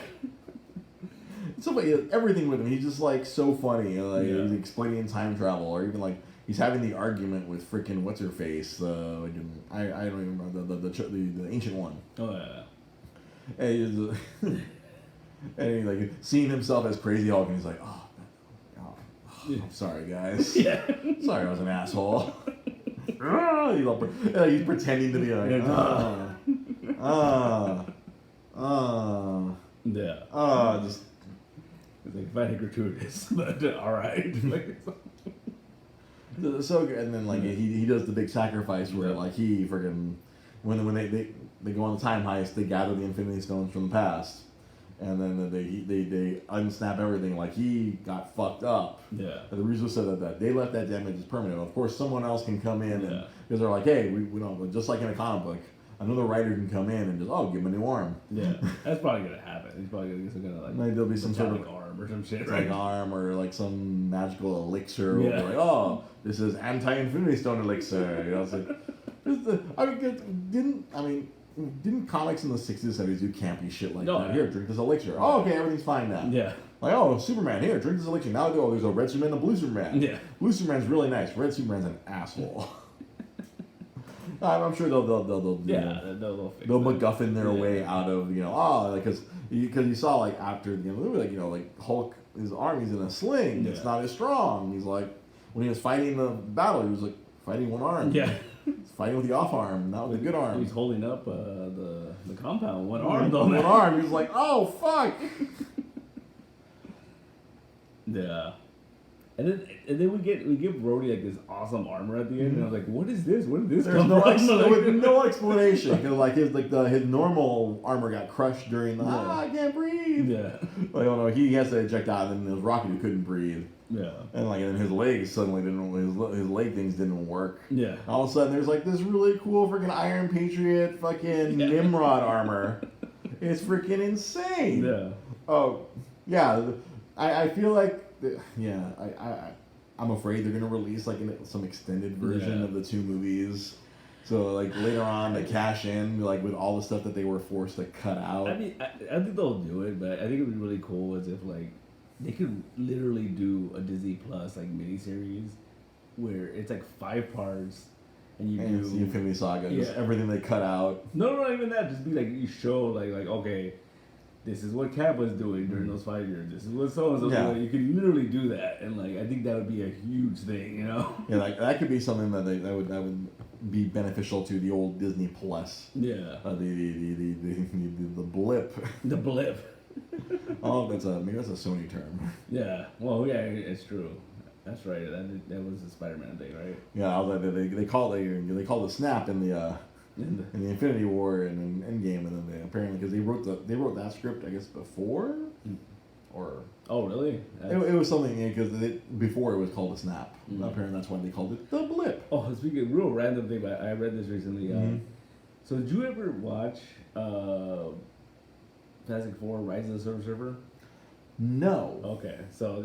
So like everything with him, he's just like so funny. Like he's explaining time travel, or even like he's having the argument with freaking what's her face. I don't even remember the ancient one. Oh yeah. And he's, and he like seeing himself as Crazy Hulk, and he's like, I'm sorry, guys. Yeah. Sorry, I was an asshole. He's pretending to be like, just. It's like kind of gratuitous, but all right. So good, and then like he does the big sacrifice where like he freaking when they go on the time heist, they gather the Infinity Stones from the past. And then they unsnap everything. Like he got fucked up. Yeah. And the Russo said that they left that damage as permanent. Of course, someone else can come in and because they're like, hey, we don't. Just like in a comic book, another writer can come in and just give him a new arm. Yeah, that's probably gonna happen. He's probably gonna get some kind of like there'll be some sort of arm or some shit, right? Like arm or like some magical elixir. Yeah. Or like this is anti-Infinity Stone elixir. You know, it's like didn't comics in the 60s and 70s do campy shit like that? Here, drink this elixir. Oh, okay, everything's fine now. Yeah. Like, Superman, here, drink this elixir. Now there's a red Superman and a blue Superman. Yeah. Blue Superman's really nice. Red Superman's an asshole. I'm sure they'll MacGuffin their way out of, because you saw, like, after the movie, like Hulk, his arm, he's in a sling. Yeah. It's not as strong. He's like, when he was fighting the battle, he was, like, fighting one arm. Yeah. He's fighting with the off arm, not with the good arm. He's holding up the compound, one arm though. One arm. He's like, oh fuck. Yeah. And then we give Brody like this awesome armor at the end, and I was like, "What is this? Where did this come from?" With no explanation, because like his normal armor got crushed during the I can't breathe. Yeah. Like, oh no, he has to eject out, and then it was Rocket who couldn't breathe. Yeah. And like, and his legs suddenly his leg things didn't work. Yeah. All of a sudden, there's like this really cool freaking Iron Patriot fucking Nimrod armor. It's freaking insane. Yeah. Oh, yeah. I feel like. I'm afraid they're gonna release like some extended version of the two movies. So like later on to cash in like with all the stuff that they were forced to cut out. I mean, I think they'll do it, but I think it would be really cool as if like they could literally do a Disney Plus like miniseries where it's like 5 parts and you do it's the Infinity Saga, just everything they cut out. No, not even that. Just be like you show like okay. This is what Cap was doing during those 5 years. This is what so and so doing. You could literally do that, and like I think that would be a huge thing, you know. Yeah, like that could be something that would be beneficial to the old Disney Plus. Yeah. The blip. The blip. Oh, maybe that's a Sony term. Yeah. Well, yeah, it's true. That's right. That was the Spider-Man thing, right? Yeah, they call the snap in the Infinity War and Endgame, and then they apparently because they wrote that script I guess before, or really? It was something because before it was called a snap. Apparently that's why they called it the blip. Oh, speaking of real random thing, but I read this recently. So did you ever watch Fantastic Four: Rise of the Silver Surfer? No. Okay, so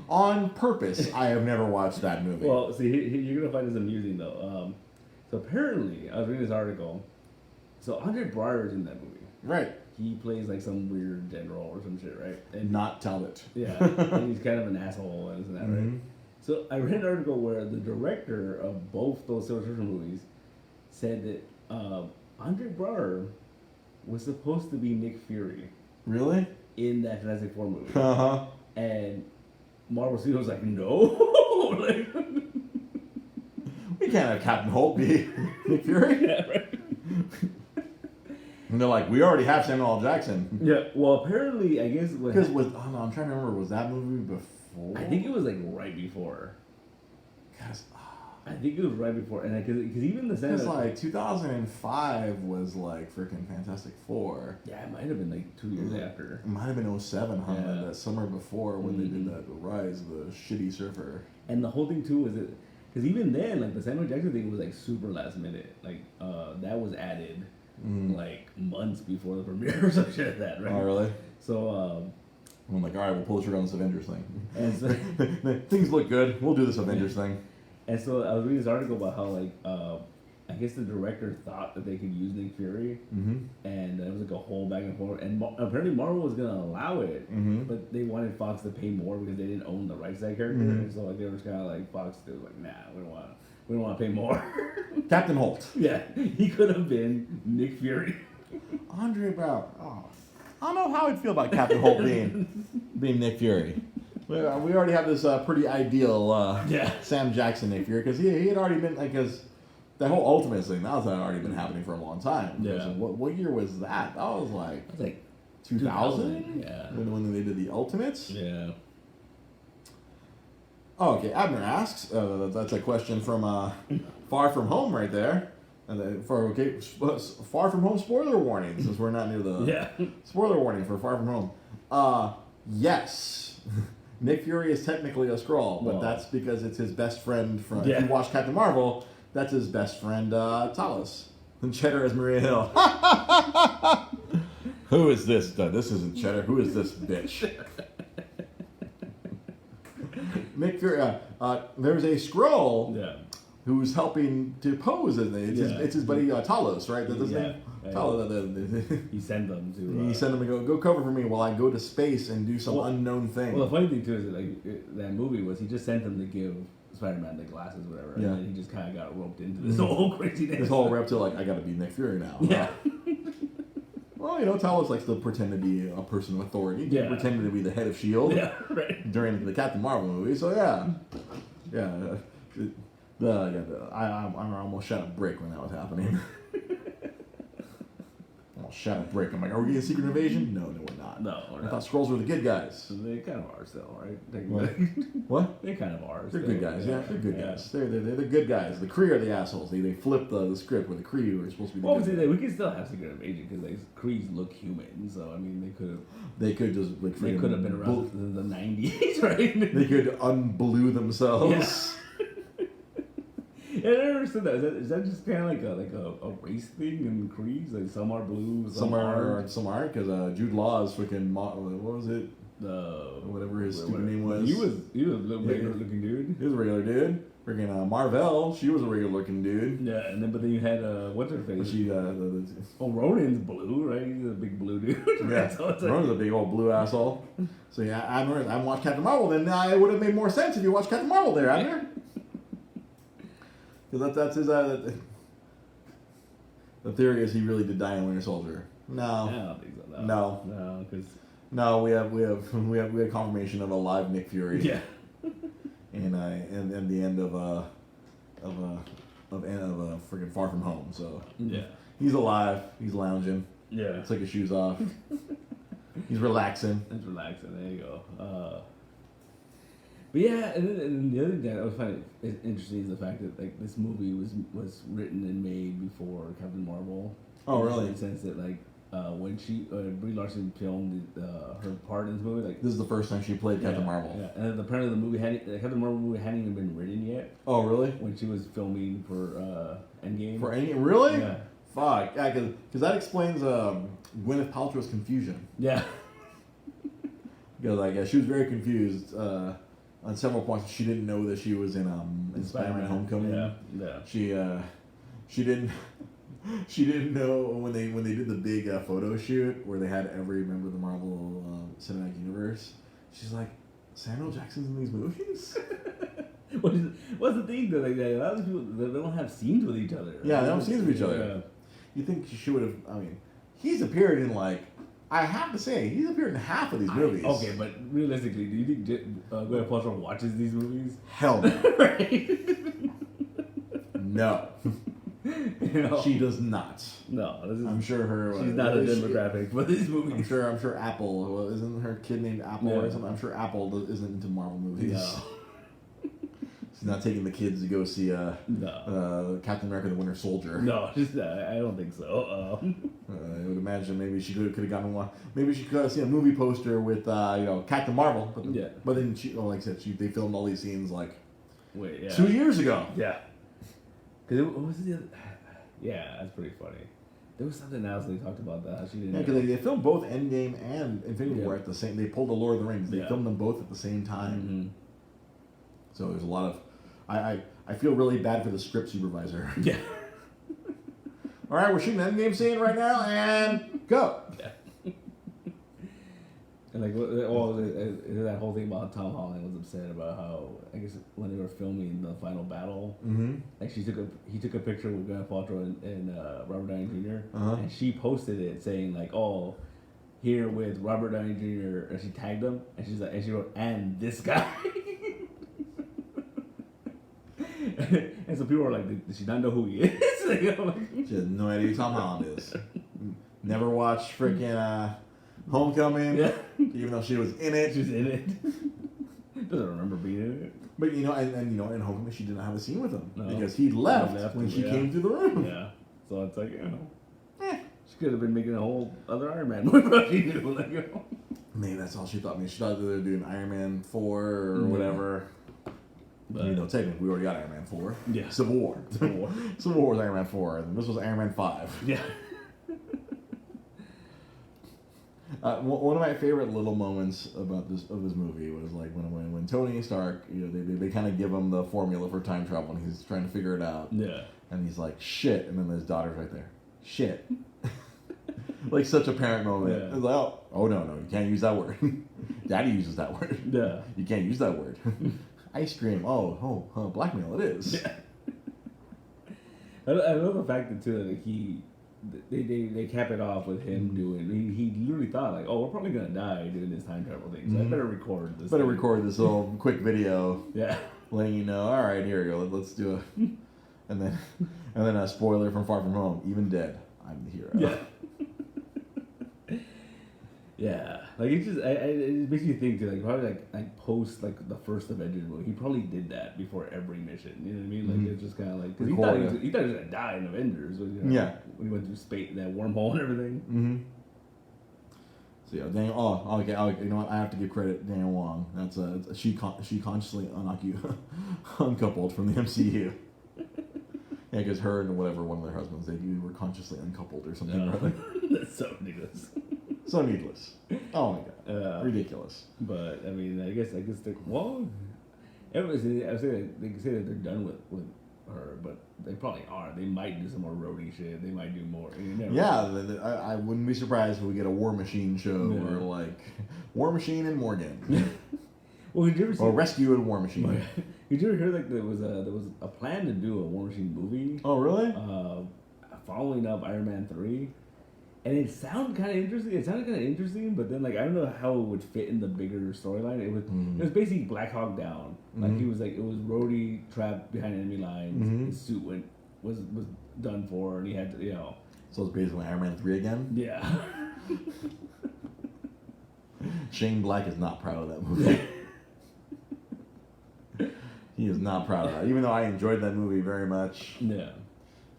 on purpose, I have never watched that movie. Well, see, you're gonna find this amusing though. So apparently, I was reading this article. So Andre Braugher's in that movie. Right. He plays like some weird general or some shit, right? And not Talbot. Yeah, and he's kind of an asshole and that, right? So I read an article where the director of both those Silver Surfer movies said that Andre Braugher was supposed to be Nick Fury. Really? In that Fantastic Four movie. Uh-huh. And Marvel Studios was like, no. Like, we can't have Captain Holt be Nick Fury. Yeah, right. And they're like, we already have Samuel L. Jackson. Yeah, well, apparently, I guess... Because I'm trying to remember, was that movie before? I think it was, like, right before. I think it was right before. And because even the... Because, like, 2005 was, like, freaking Fantastic Four. Yeah, it might have been, like, 2 years after. It might have been 07, huh? Yeah. That summer before when they did that Rise of the Shitty Surfer. And the whole thing, too, was that... Because even then, like, the Samuel Jackson thing was, like, super last minute. Like, that was added... like months before the premiere or some shit like that, right? Oh, really? So, I'm like, all right, we'll pull the trigger on this Avengers thing. And so, things look good. We'll do this Avengers thing. And so I was reading this article about how, like, I guess the director thought that they could use Nick Fury, and there was like a whole back and forth. And apparently Marvel was gonna allow it, but they wanted Fox to pay more because they didn't own the rights to that character. And so like they were just kind of like Fox was like, nah, we don't want to pay more. Captain Holt. Yeah, he could have been Nick Fury. Andre Braugher. Oh, I don't know how I'd feel about Captain Holt being Nick Fury. We already have this pretty ideal Sam Jackson Nick Fury because he had already been because that whole Ultimates thing that had already been happening for a long time. Yeah. What year was that? That was like 2000. Yeah. When they did the Ultimates. Yeah. Oh, okay. Abner asks. That's a question from Far From Home right there. Far From Home spoiler warning since we're not near the spoiler warning for Far From Home. Yes, Nick Fury is technically a Skrull, but that's because it's his best friend from. If you watch Captain Marvel, that's his best friend Talos. And Cheddar is Maria Hill. Who is this? This isn't Cheddar. Who is this bitch? Nick Fury. There's a Skrull who's helping to pose. It's his buddy Talos, right? That's his name. Talos. He sent them to. He sent them to go cover for me while I go to space and do some unknown thing. Well, the funny thing too is that that movie was he just sent them to give Spider-Man the glasses, or whatever, and then he just kind of got roped into this whole craziness. This whole rep to I got to be Nick Fury now. Yeah. Well, Talos likes to pretend to be a person of authority. He pretended to be the head of S.H.I.E.L.D. Yeah, right. During the Captain Marvel movie. So I almost shot a brick when that was happening. almost shot a brick. I'm like, are we getting Secret Invasion? No, we're not. No, we're not. I thought Skrulls were the good guys. So they kind of are still, right? What? They kind of are. They're still. good guys. Yeah, they're good guys. They're good guys. The Kree are the assholes. They flipped the script where the Kree were supposed to be. Obviously, we can still have Secret Invasion because Krees look human. So I mean, they could have been around in the 90s, right? They could unblue themselves. Yeah. I never understood that. Is that just kind of like a race thing in Krees? Like some are blue, some aren't. Some aren't because Jude Law is freaking what was it? Whatever his stupid name was. He was a regular looking dude. He was a regular dude. Freaking Marvel, she was a regular looking dude. Yeah, but then you had what's her face? She Ronan's blue, right? He's a big blue dude. Yeah, so Ronan's a big old blue asshole. So yeah, I haven't watched Captain Marvel. Then it would have made more sense if you watched Captain Marvel there, Abner. Because that's his. The theory is he really did die in Winter Soldier. No, I don't think so. No, because we have confirmation of a live Nick Fury. Yeah. And the end of freaking Far From Home. So yeah, he's alive. He's lounging. Yeah, took his shoes off. He's relaxing. It's relaxing. There you go. But yeah, and the other thing that I was finding interesting is the fact that like this movie was written and made before Captain Marvel. Oh, really? In the sense that like when Brie Larson filmed her part in this movie, like this is the first time she played Captain Marvel. Yeah, and apparently the Captain Marvel movie hadn't even been written yet. Oh, really? When she was filming for Endgame. For Endgame, really? Yeah. Fuck, yeah, because that explains Gwyneth Paltrow's confusion. Yeah. Because like she was very confused on several points. She didn't know that she was in Spider-Man: Homecoming. Yeah. She didn't. She didn't know when they did the big photo shoot where they had every member of the Marvel Cinematic Universe. She's like, Samuel Jackson's in these movies? What's the thing that like a lot of people they don't have scenes with each other? Yeah, they don't have scenes with each other. Yeah. You think she would have? I mean, he's appeared in like. I have to say, he's appeared in half of these movies. Okay, but realistically, do you think Gwyneth Paltrow watches these movies? Hell no. Right? No. You know? She does not. No, I'm sure her. She's not a demographic for these movies. I'm sure Apple isn't her kid named Apple or something. I'm sure Apple isn't into Marvel movies. No. She's not taking the kids to go see Captain America: The Winter Soldier. No, I don't think so. I would imagine maybe she could have gotten one. Maybe she could have seen a movie poster with Captain Marvel. But then like I said, they filmed all these scenes like 2 years ago. Yeah. Because what was the other? Yeah, that's pretty funny. There was something else they talked about that. She didn't. Yeah, because they filmed both Endgame and Infinity War at the same. They pulled the Lord of the Rings. They filmed them both at the same time. Mm-hmm. So there's a lot of. I feel really bad for the script supervisor. Yeah. All right, we're shooting an Endgame scene right now, and go. Yeah. And like, that whole thing about Tom Holland was upset about how I guess when they were filming the final battle, like he took a picture with Gwyneth Paltrow and Robert Downey Jr. And she posted it saying like, oh, here with Robert Downey Jr. and she tagged him and she wrote and this guy. And so people were like, does she not know who he is? She has no idea who Tom Holland is. Never watched freaking Homecoming, even though she was in it. She was in it. Doesn't remember being in it. But and in Homecoming she did not have a scene with him because he left when she came through the room. Yeah, so it's like she could have been making a whole other Iron Man movie. She knew, Maybe that's all she thought. I mean, she thought they were doing Iron Man 4 or whatever. But, technically, we already got Iron Man 4. Yeah. Civil War. Civil War was Iron Man 4, and this was Iron Man 5. Yeah. One of my favorite little moments of this movie was like when Tony Stark, they kind of give him the formula for time travel, and he's trying to figure it out. Yeah. And he's like, shit, and then his daughter's right there. Shit. Like such a parent moment. Yeah. It's like, oh no, you can't use that word. Daddy uses that word. Yeah. You can't use that word. Ice cream. Oh, blackmail. It is. Yeah. I love the fact that too that they cap it off with him doing. He literally thought like, oh, we're probably gonna die doing this time travel thing, so I better record this. Record this little quick video. Yeah. Letting you know. All right, here we go. Let's do it. And then a spoiler from Far From Home. Even dead, I'm the hero. Yeah. Yeah, like it just it makes you think too. Like probably like post like the first Avengers movie, he probably did that before every mission. You know what I mean? Like it's just kind of like because he thought he was gonna die in Avengers. When, when he went through space, that wormhole and everything. Mm-hmm. So yeah, Daniel. Oh, okay. You know what? I have to give credit Daniel Wong. That's she consciously uncoupled from the MCU. Yeah, because her and one of their husbands, were consciously uncoupled or something. Right? That's so ridiculous. So needless. Oh my god. Ridiculous. But I mean, I guess they're well. I would say they can say that they're done with her, but they probably are. They might do some more roadie shit. They might do more. I wouldn't be surprised if we get a War Machine show or like War Machine and Morgan. Well, did you ever see? Or Rescue and War Machine. Did you ever hear like there was a plan to do a War Machine movie? Oh really? Following up Iron Man 3. And it sounded kind of interesting. But then, like, I don't know how it would fit in the bigger storyline. It was basically Black Hawk Down. Like he was it was Rhodey trapped behind enemy lines. His suit was done for, and he had to, So it's basically Iron Man 3 again. Yeah. Shane Black is not proud of that movie. He is not proud of that, even though I enjoyed that movie very much. Yeah.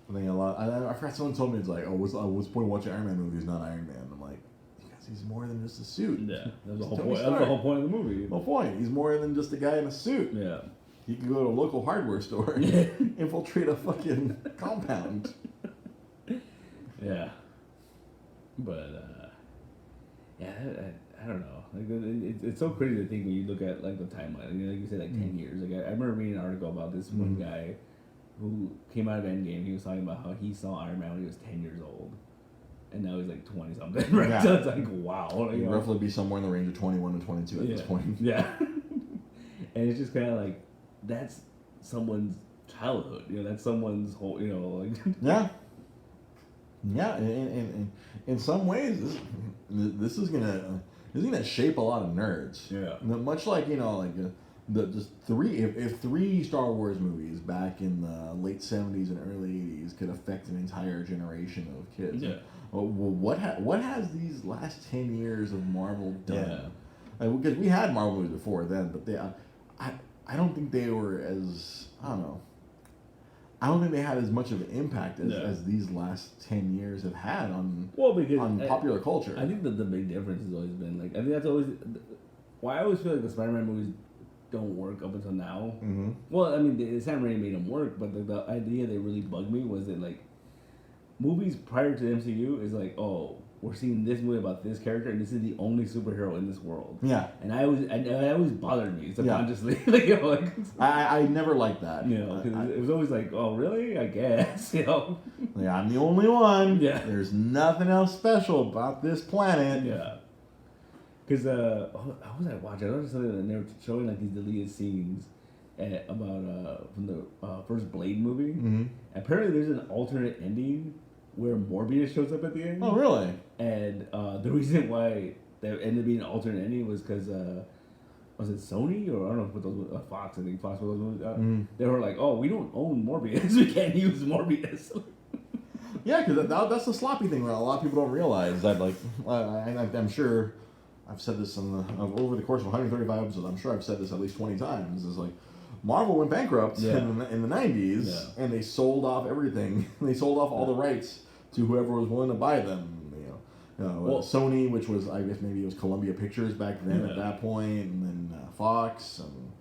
I think a lot. I forgot someone told me it's like, what's the point of watching Iron Man movies, not Iron Man? I'm like, because he's more than just a suit. Yeah, that's the whole point. That's the whole point of the movie. The whole point. He's more than just a guy in a suit. Yeah. He can go to a local hardware store and infiltrate a fucking compound. Yeah. But I don't know. Like it's so crazy to think when you look at like the timeline. Like you said, like 10 years. Like I remember reading an article about this one guy who came out of Endgame. He was talking about how he saw Iron Man when he was 10 years old, and now he's like 20 something. Right? Yeah. So it's like wow. Like, he'd roughly be somewhere in the range of 21 to 22 at this point. Yeah. And it's just kind of like that's someone's childhood. That's someone's whole. Like yeah. Yeah, in some ways, this is gonna shape a lot of nerds. Yeah. Much like just three Star Wars movies back in the late 70s and early 80s could affect an entire generation of kids. Yeah. Well, what has these last 10 years of Marvel done? Yeah. Because we had Marvel movies before then, but I don't think they were as I don't think they had as much of an impact as these last 10 years have had on popular culture. I think that the big difference has always been I think that's always why I always feel like the Spider-Man movies don't work up until now. Mm-hmm. Well, I mean, the Sam Raimi made them work, but the idea that really bugged me was that movies prior to the MCU is we're seeing this movie about this character, and this is the only superhero in this world. Yeah, and I always bothered me subconsciously. Yeah. I never liked that. Because it was always oh really? I guess. Yeah, I'm the only one. Yeah, there's nothing else special about this planet. Yeah. Because what was I watching? I noticed something that they were showing these deleted scenes about from the first Blade movie. Mm-hmm. Apparently, there's an alternate ending where Morbius shows up at the end. Oh, really? And the reason why there ended up being an alternate ending was because was it Sony or I don't know if it was Fox? I think Fox was those movies. They were like, "Oh, we don't own Morbius. We can't use Morbius." Yeah, because that's the sloppy thing that a lot of people don't realize. That I'm sure. I've said this over the course of 135 episodes. I'm sure I've said this at least 20 times. Is Marvel went bankrupt in the 90s, and they sold off everything. They sold off all the rights to whoever was willing to buy them. Sony, which was I guess maybe it was Columbia Pictures back then at that point, and then Fox and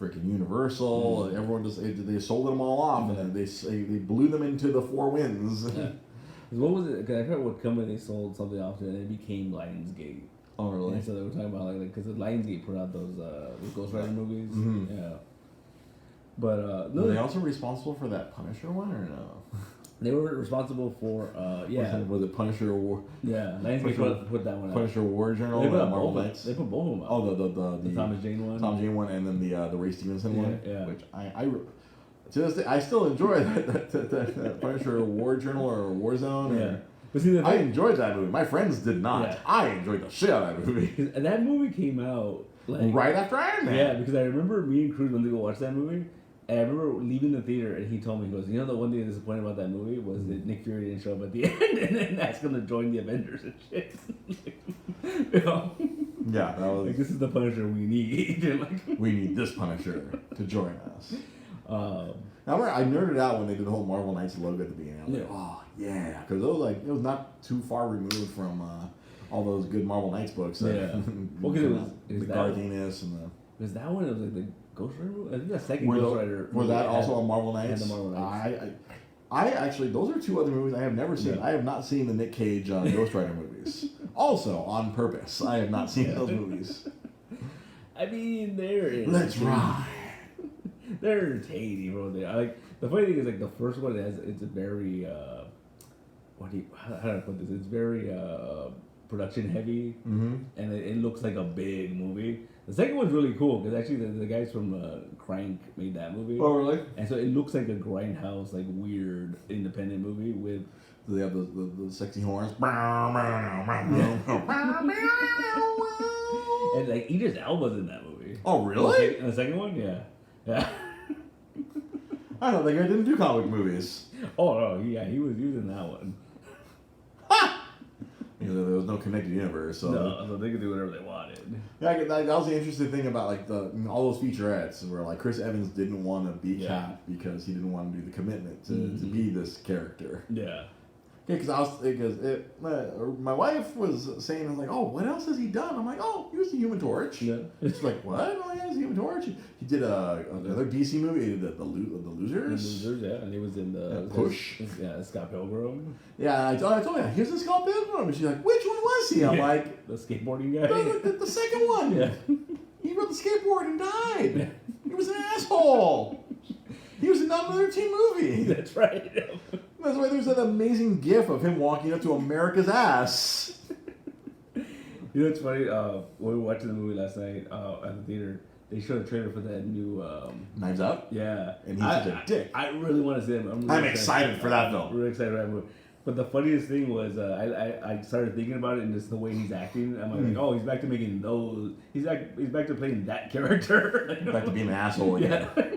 freaking Universal. Everyone they sold them all off, and they blew them into the four winds. Yeah. What was it? Cause I forgot what company they sold something off to, and it became Lionsgate. Oh, really? And so they were talking about because Lionsgate put out those Ghost Rider movies. Mm-hmm. Yeah. But were they also responsible for that Punisher one or no? They were responsible for Was it Punisher War? Yeah, Lionsgate put that one out. Punisher War Journal. They put Marvel Knights. They put both of them out. Oh, the Thomas Jane one. Tom Jane one, and then the Ray Stevenson one. Yeah. Which I to this day I still enjoy that Punisher War Journal or Warzone. Yeah. But see, I enjoyed that movie. My friends did not. Yeah. I enjoyed the shit out of that movie. And that movie came out right after Iron Man. Yeah, because I remember me and Cruz went to go watch that movie. And I remember leaving the theater, and he told me, he goes, the one thing that disappointed about that movie was that Nick Fury didn't show up at the end, and then asked him to join the Avengers and shit. You know? Yeah, that was. Like, this is the Punisher we need. Like, we need this Punisher to join us. Now I nerded out when they did the whole Marvel Knights logo at the beginning. I was like, oh yeah, because it was not too far removed from all those good Marvel Knights books. Yeah. Well, because it was the Guardianus and the. Was that one? It was like the Ghost Rider movie? I think the second Ghost Rider. Was that also on Marvel Knights? The Marvel Knights. I actually, those are two other movies I have never seen. Yeah. I have not seen the Nick Cage Ghost Rider movies. Also, on purpose, I have not seen those movies. I mean, Let's ride. They're entertaining, bro. The funny thing is, like, the first one it's a very how do I put this? It's very production heavy, and it looks like a big movie. The second one's really cool because actually the guys from Crank made that movie. Oh, really? And so it looks like a grindhouse, like weird independent movie with. They have the sexy horns. And like Idris Elba's in that movie. Oh, really? In the second one, yeah. I don't think I didn't do comic movies. Oh no, yeah, he was using that one. There was no connected universe, so they could do whatever they wanted. Yeah, that was the interesting thing about like all those featurettes where like Chris Evans didn't want to be Cap because he didn't want to do the commitment to be this character. Yeah. Yeah, my wife was saying, like, oh, what else has he done? I'm like, oh, he was the Human Torch. Yeah. She's like, what? Oh, yeah, he's the Human Torch. He did another DC movie. He did the Losers. The Losers, yeah, and he was in the Push. Scott Pilgrim. Yeah, I told her, here's the Scott Pilgrim. And she's like, which one was he? I'm like, the skateboarding guy. The second one. Yeah. He rode the skateboard and died. He was an asshole. He was in another teen movie. That's right. That's why there's that amazing gif of him walking up to America's ass. You know what's funny? When we were watching the movie last night at the theater, they showed a trailer for that new... Knives Out? Yeah. And he's such a dick. I really want to see him. I'm excited for that film. I'm really excited for that movie. But the funniest thing was I started thinking about it and just the way he's acting. I'm like, oh, he's back to making those... He's back to playing that character. Back to being an asshole again. Yeah.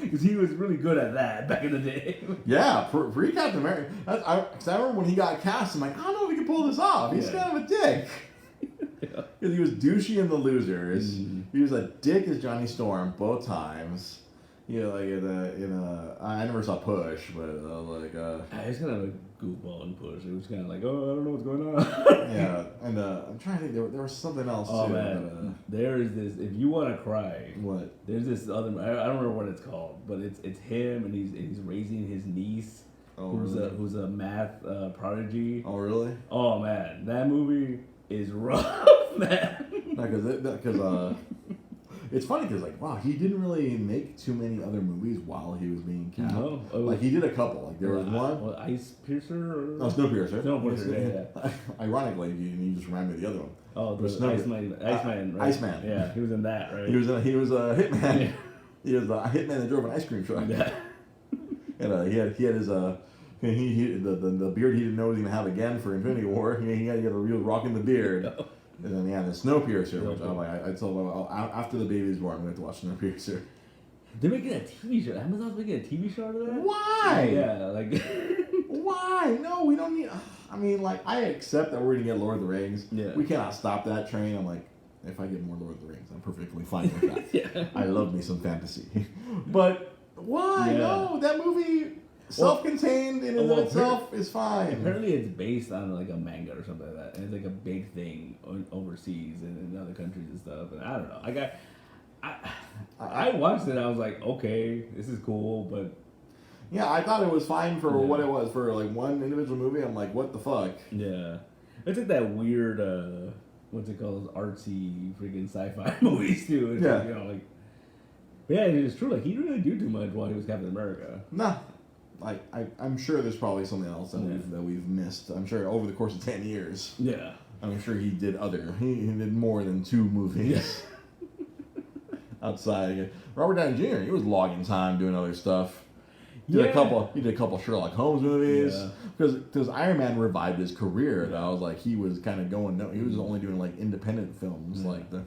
Because he was really good at that back in the day. Yeah, pre-Captain America. I remember when he got cast, I'm like, I don't know if he can pull this off. He's kind of a dick. Because he was douchey in The Losers. He was a dick as Johnny Storm both times. You know, like I never saw Push, but like it's kind of a goofball in Push. It was kind of like, oh, I don't know what's going on. Yeah, and I'm trying to think. There was something else too. Oh man, there is this. If you want to cry, what? There's this other. I don't remember what it's called, but it's him and he's raising his niece, who's a math prodigy. Oh really? Oh man, that movie is rough, man. Because it's funny because, like, wow, he didn't really make too many other movies while he was being Cap. No. Like, he did a couple. Like, there was one. Well, Ice Piercer? No, Snowpiercer. Snowpiercer, yeah. Ironically, you just reminded me of the other one. Oh, the Iceman, right? Iceman. Yeah, he was in that, right? He was a hitman. Yeah. He was a hitman that drove an ice cream truck. Yeah. And he had his the beard he didn't know he was going to have again for Infinity War. He was rocking the beard. No. And then, the Snowpiercer, which I'm like, I told him, after the baby's born, I'm going to watch Snowpiercer. They're making a TV show. Amazon's making a TV show out of that? Why? Yeah, like... Why? No, we don't need... I mean, like, I accept that we're going to get Lord of the Rings. Yeah. We cannot stop that train. I'm like, if I get more Lord of the Rings, I'm perfectly fine with that. Yeah. I love me some fantasy. But why? Yeah. No, that movie... Self-contained in and of itself is fine. Apparently, it's based on like a manga or something like that, and it's like a big thing overseas and in other countries and stuff. And I don't know. I watched it. I was like, okay, this is cool, but yeah, I thought it was fine for what it was for like one individual movie. I'm like, what the fuck? Yeah, it's like that weird what's it called? Artsy freaking sci-fi movies too. It's like, you know, like yeah, it's true. Like he didn't really do too much while he was Captain America. Nah. I'm sure there's probably something else that we've missed. I'm sure over the course of 10 years. Yeah. I'm sure he did more than 2 movies. Outside. Robert Downey Jr., he was logging time doing other stuff. He did a couple Sherlock Holmes movies. Because Iron Man revived his career. That was like he was kind of going. No, he was only doing like independent films, like what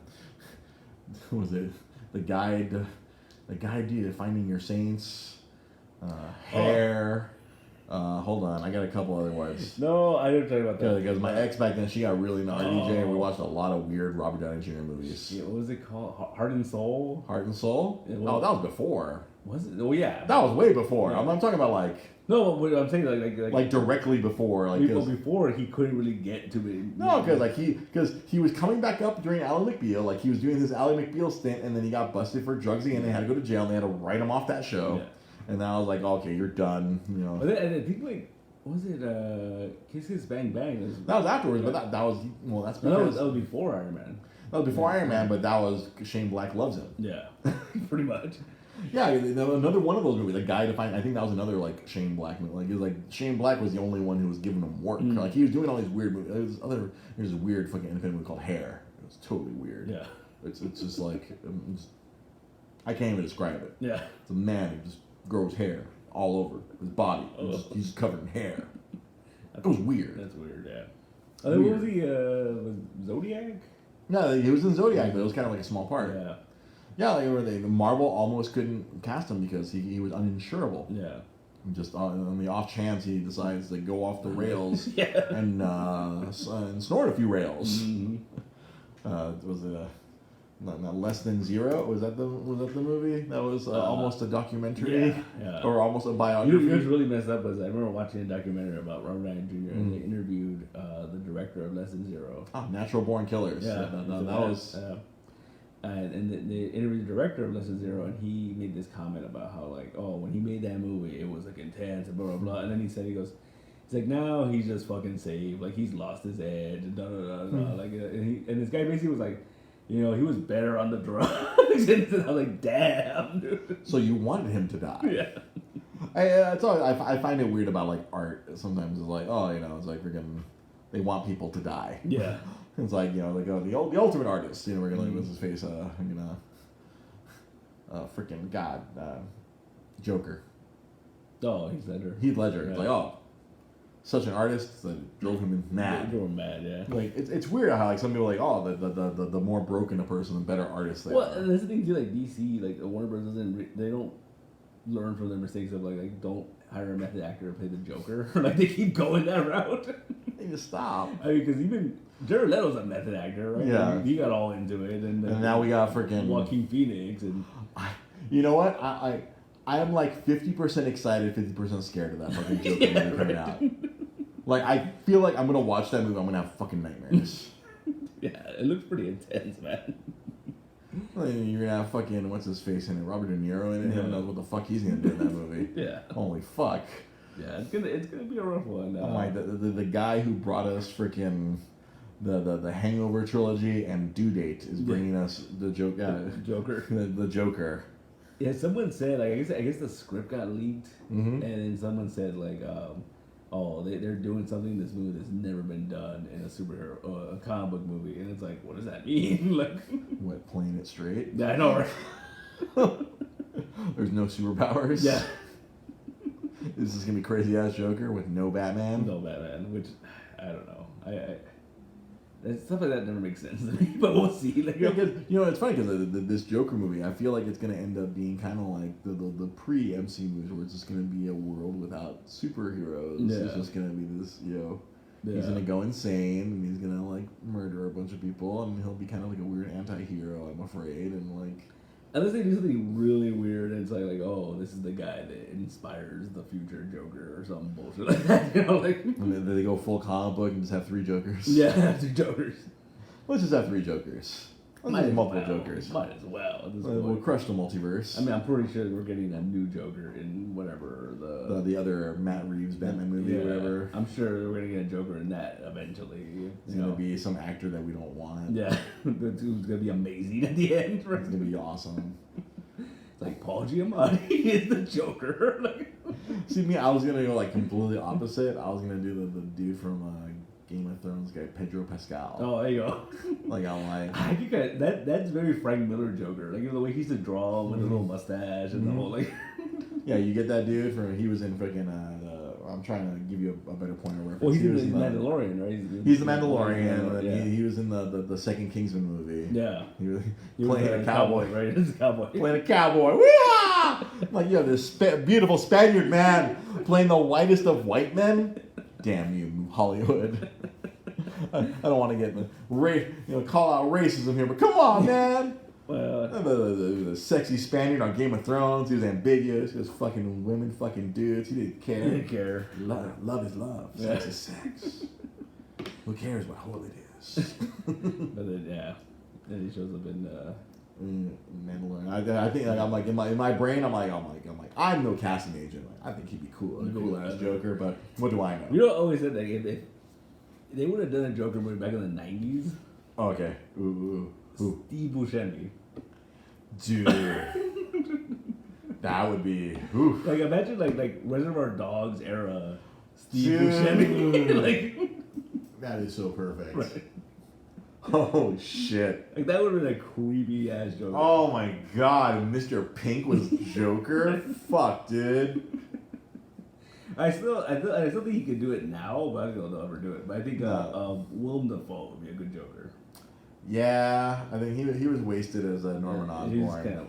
was it? The guide to Finding Your Saints. Hair. Hold on, I got a couple other ones. No, I didn't talk about that. Because my ex back then, she got really into RDJ, and we watched a lot of weird Robert Downey Jr. movies. Yeah, what was it called? Heart and Soul? Heart and Soul? Oh, that was before. Was it? Oh, yeah. That was way before. Yeah. I'm talking about like... No, but I'm saying like directly before. Like before, he couldn't really get to it. No, because he was coming back up during Ally McBeal. Like, he was doing his Ally McBeal stint, and then he got busted for drugs again. They had to go to jail, and they had to write him off that show. Yeah. And then I was like, okay, you're done. You know. And I think like... Was it Kiss Kiss Bang Bang? That was afterwards, but that was that's because that was before Iron Man. That was before Iron Man, but that was Shane Black loves him. Yeah, pretty much. Yeah, another one of those movies. The guy to find. I think that was another like Shane Black movie. Like it was like Shane Black was the only one who was giving him work. Like he was doing all these weird movies. There's a weird fucking independent movie called Hair. It was totally weird. Yeah, it's just like I can't even describe it. Yeah, it's a man who just grows hair all over his body. He's covered in hair. It was weird. That's weird, yeah. What was he, was Zodiac? No, he was in Zodiac, but it was kind of like a small part. Yeah. Yeah, Marvel almost couldn't cast him because he was uninsurable. Yeah. Just on the off chance he decides to go off the rails yeah. and snort a few rails. Mm-hmm. Was it not Less Than Zero? Was that the movie? That was almost a documentary, yeah. Or almost a biography. You know what's really messed up was I remember watching a documentary about Robert Downey Jr. and they interviewed the director of Less Than Zero. Oh, Natural Born Killers. Yeah, that was. And they interviewed the director of Less Than Zero, and he made this comment about how like, oh, when he made that movie, it was like intense and blah blah blah. And then he's like, now he's just fucking saved, like he's lost his edge and da da da da. Like, and this guy basically was like, you know, he was better on the drugs. And I was like, damn, dude. So you wanted him to die? Yeah. I find it weird about like art. Sometimes it's like, oh, you know, it's like they want people to die. Yeah. It's like, you know, like the ultimate artist. You know, we're gonna what's his face? Freaking God, Joker. Oh, Heath Ledger. Heath Ledger. Yeah. It's like, oh, such an artist that drove him mad. Drove him mad, yeah. Like it's weird how like some people are like, oh, the more broken a person, the better artist they are. Well, and that's the thing too. Like DC, like Warner Bros. They don't learn from their mistakes of like don't hire a method actor to play the Joker. Like they keep going that route. They just stop. I mean, because even Jared Leto's a method actor, right? Yeah. He got all into it, and now we got freaking Joaquin Phoenix, and you know what? I am like 50% excited, 50% scared of that fucking Joker movie coming out. Like I feel like I'm gonna watch that movie. I'm gonna have fucking nightmares. Yeah, it looks pretty intense, man. You're gonna have fucking what's his face in it, Robert De Niro in it. Who knows what the fuck he's gonna do in that movie? Yeah. Holy fuck. Yeah, it's gonna be a rough one. Oh my, the guy who brought us freaking the Hangover trilogy and Due Date is bringing us the Joker. The Joker. Yeah, someone said like I guess the script got leaked, and then someone said like oh they're doing something in this movie that's never been done in a superhero a comic book movie, and it's like, what does that mean? Like what, playing it straight? Yeah, I know, right? There's no superpowers. Yeah. Is this gonna be crazy ass Joker with no Batman? No Batman, which I don't know. Stuff like that never makes sense to me, but we'll see. Like, yeah, you know, it's funny because this Joker movie, I feel like it's gonna end up being kind of like the pre-MC movies, where it's just gonna be a world without superheroes. Yeah. It's just gonna be this, you know. Yeah. He's gonna go insane and he's gonna like murder a bunch of people and he'll be kind of like a weird anti-hero, I'm afraid, and like. Unless they do something really weird and it's like, oh, this is the guy that inspires the future Joker or some bullshit like that, you know, like. And then they go full comic book and just have 3 Jokers. Yeah, 2 Jokers. Let's just have 3 Jokers. Might multiple Jokers. Might as well. We'll crush the multiverse. I mean, I'm pretty sure we're getting a new Joker in whatever the other Matt Reeves Batman movie or whatever. I'm sure we're gonna get a Joker in that eventually. It's gonna be some actor that we don't want. Yeah, who's gonna be amazing at the end. Right? It's gonna be awesome. It's like Paul Giamatti is the Joker. Like, see me, I was gonna go like completely opposite. I was gonna do the dude from Game of Thrones guy, Pedro Pascal. Oh, there you go. Like I'm like, I think that's very Frank Miller Joker. Like, you know, the way he used to draw with a little mustache and the whole like. Yeah, you get that dude from he was in freaking I'm trying to give you a better point of reference. Well, he's in the Mandalorian, right? He's the Mandalorian. Yeah. He was in the second Kingsman movie. Yeah. He was playing a cowboy. Right? He's a cowboy. Playing a cowboy. Wee-ah! Like, you have this beautiful Spaniard man playing the whitest of white men. Damn you, Hollywood. I don't want to get call out racism here, but come on, man. Well, the sexy Spaniard on Game of Thrones. He was ambiguous. He was fucking women, fucking dudes. He didn't care. He didn't care. Love is love. Sex is sex. Who cares what hole it is? But then, yeah. Then he shows up in Mandalorian. I think I'm like in my brain. I'm like I'm no casting agent. I think he'd be cool, a cool ass Joker. But what do I know? You know, always said that if they would have done a Joker movie back in the '90s. Oh, okay. Ooh. Steve Buscemi. Dude. That would be. Oof. Like imagine like Reservoir Dogs era Steve Buscemi. Like that is so perfect. Right. Oh shit! Like that would have been a creepy ass Joker. Oh my god, Mr. Pink was Joker. Fuck, dude. I still think he could do it now, but I don't know if they'll ever do it. But I think Willem Dafoe would be a good Joker. Yeah, I think he was wasted as a Norman Osborn.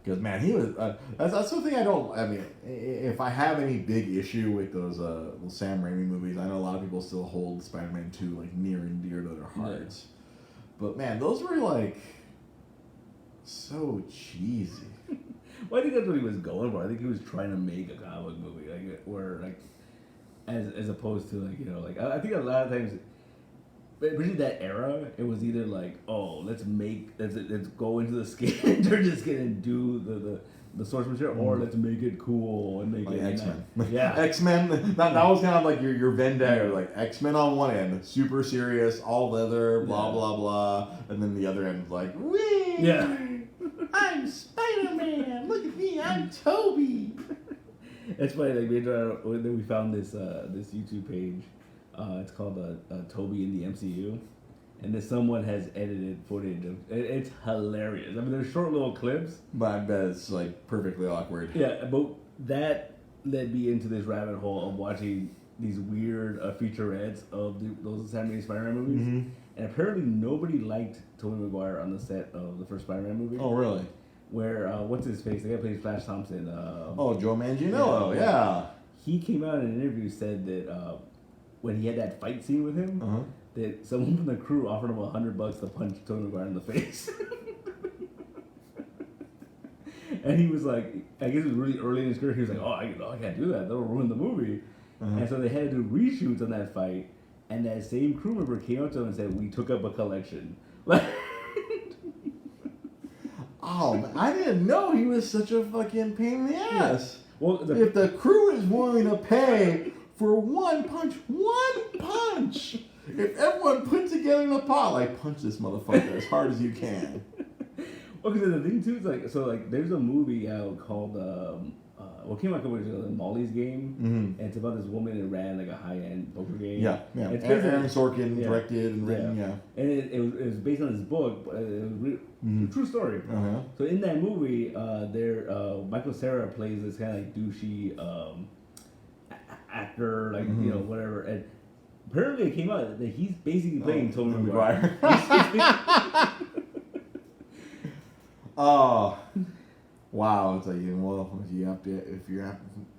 Because man, he was. That's the thing I don't. I mean, if I have any big issue with those Sam Raimi movies, I know a lot of people still hold Spider-Man 2 like near and dear to their hearts. Yeah. But man, those were like so cheesy. Well, I think that's what he was going for. I think he was trying to make a comic movie, like where like as opposed to like like I think a lot of times. Especially that era, it was either like, oh, let's go into the Scavenger skin and do the source material, or let's make it cool and make like it X-Men. Yeah, X-Men. That was kind of like your Venn diagram, like X-Men on one end, super serious, all leather, blah blah blah, and then the other end like, wee, yeah, I'm Spider-Man. Look at me, I'm Toby. It's funny. Like we found this YouTube page. It's called Toby in the MCU, and then someone has edited footage of it's hilarious. I mean, there's short little clips, but I bet it's like perfectly awkward. Yeah, but that led me into this rabbit hole of watching these weird featurettes of those Sam Raimi Spider-Man movies, and apparently nobody liked Tobey Maguire on the set of the first Spider-Man movie. Oh, really? Where what's his face? The guy who plays Flash Thompson. Joe Manganiello. Yeah. He came out in an interview said that. When he had that fight scene with him, that someone from the crew offered him $100 to punch Tobey Maguire in the face. And he was like, I guess it was really early in his career, he was like, I can't do that, that'll ruin the movie. And so they had to do reshoots on that fight, and that same crew member came up to him and said, we took up a collection. Oh, I didn't know he was such a fucking pain in the ass. Yeah. Well, if the crew is willing to pay for one punch. If everyone put together in a pot, like punch this motherfucker as hard as you can. Well, because the thing too is like there's a movie out called came out a couple years ago, Molly's Game, and it's about this woman that ran like a high-end poker game. Yeah. It's Aaron Sorkin directed and written. Yeah. And it was based on his book, but it was a true story. So in that movie, Michael Cera plays this kind of like douchey actor, like whatever, and apparently it came out that he's basically playing Tobey Maguire. Oh, wow! It's like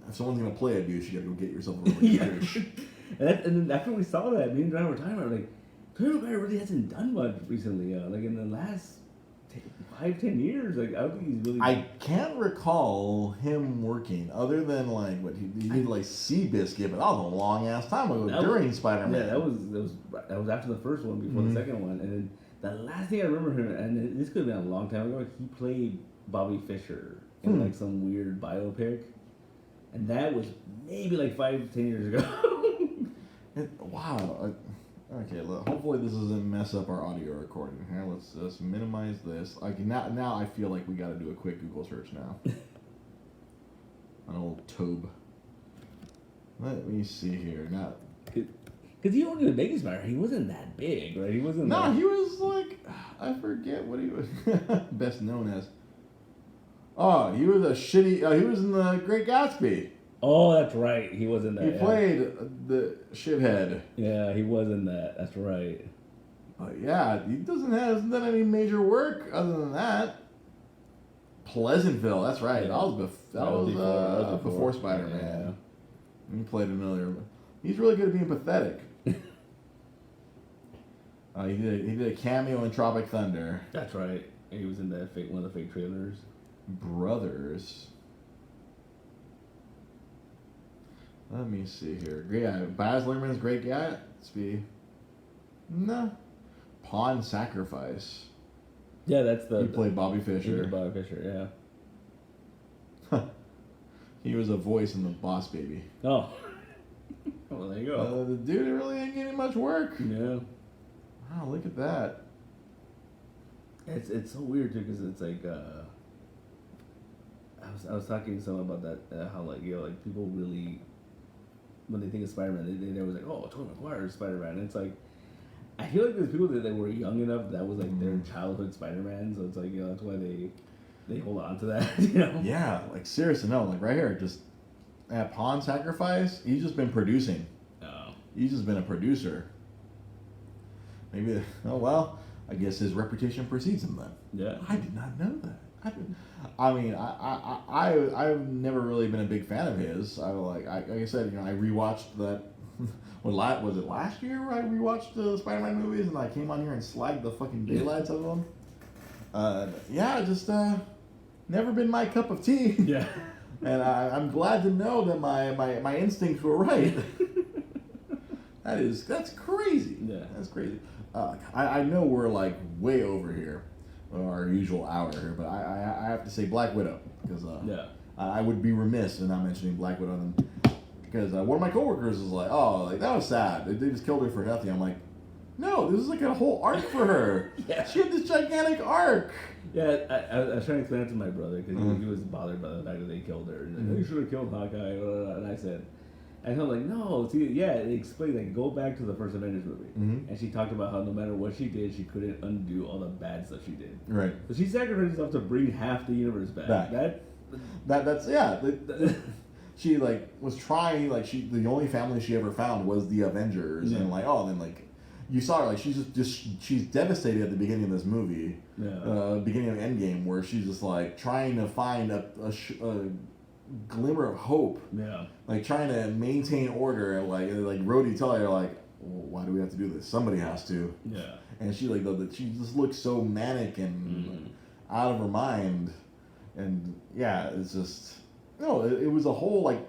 if someone's gonna play a douche, you gotta go get yourself a really douche. And then after we saw that, me and John were talking about like Tobey Maguire really hasn't done much recently. Like in the last 5-10 years, like I don't think he's really. I can't recall him working other than like what he did like Seabiscuit, but that was a long ass time ago during Spider-Man. Yeah, that was after the first one, before the second one, and then the last thing I remember him, and this could have been a long time ago. He played Bobby Fischer in like some weird biopic, and that was maybe like 5-10 years ago. Wow. Okay, look, hopefully this doesn't mess up our audio recording. Here, let's minimize this. Like now I feel like we got to do a quick Google search now. An old Tobe. Let me see here now. Because he wasn't a big Spider. He wasn't that big, right? He wasn't. No, he was like, I forget what he was best known as. Oh, he was a shitty. He was in the Great Gatsby. Oh, that's right. He was in that. He played the shithead. Yeah, he was in that. That's right. But yeah, he hasn't done any major work other than that. Pleasantville, that's right. Yeah. That was before Spider-Man. Yeah. He played another. He's really good at being pathetic. He did a cameo in Tropic Thunder. That's right. He was in that one of the fake trailers. Brothers. Let me see here. Yeah, Baz Luhrmann's great guy. No. Pawn Sacrifice. Yeah, that's He played Bobby Fischer. Bobby Fischer, yeah. He was a voice in The Boss Baby. Oh. Well, there you go. The dude really ain't getting much work. Yeah. Wow, look at that. It's so weird too, because it's like I was talking to someone about that, how like people really, when they think of Spider-Man, they was like, oh, Tobey Maguire is Spider-Man. And it's like, I feel like there's people that were young enough that was like their childhood Spider-Man, so it's like, that's why they hold on to that, Yeah, like seriously, no, like right here, just at Pawn Sacrifice, he's just been producing. Oh. He's just been a producer. Maybe, I guess his reputation precedes him then. Yeah. I did not know that. I've never really been a big fan of his. Like I said, I rewatched that. Was it last year where I rewatched the Spider-Man movies and I came on here and slagged the fucking daylights out of them? Just never been my cup of tea. Yeah. And I'm glad to know that my instincts were right. That's crazy. Yeah. That's crazy. I know we're like way over here, our usual hour here, but I have to say Black Widow because I would be remiss in not mentioning Black Widow because one of my coworkers was like, "Oh, like that was sad. They just killed her for nothing." I'm like, "No, this is like a whole arc for her. Yeah. She had this gigantic arc." Yeah, I was trying to explain it to my brother because he was bothered by the fact that they killed her. And like, you should have killed Hawkeye. And I said. And I'm like, no, see, yeah, it explained, like, go back to the first Avengers movie. Mm-hmm. And she talked about how no matter what she did, she couldn't undo all the bad stuff she did. Right. So she sacrificed herself to bring half the universe back. That's she, like, was trying, like, the only family she ever found was the Avengers. Yeah. And, like, and then, like, you saw her, like, she's devastated at the beginning of this movie. Yeah. Beginning of Endgame, where she's just, like, trying to find a glimmer of hope. Yeah. Like trying to maintain order and like Rhodey tell her like, well, why do we have to do this? Somebody has to. Yeah. And she she just looks so manic and out of her mind, and it's just it was a whole like,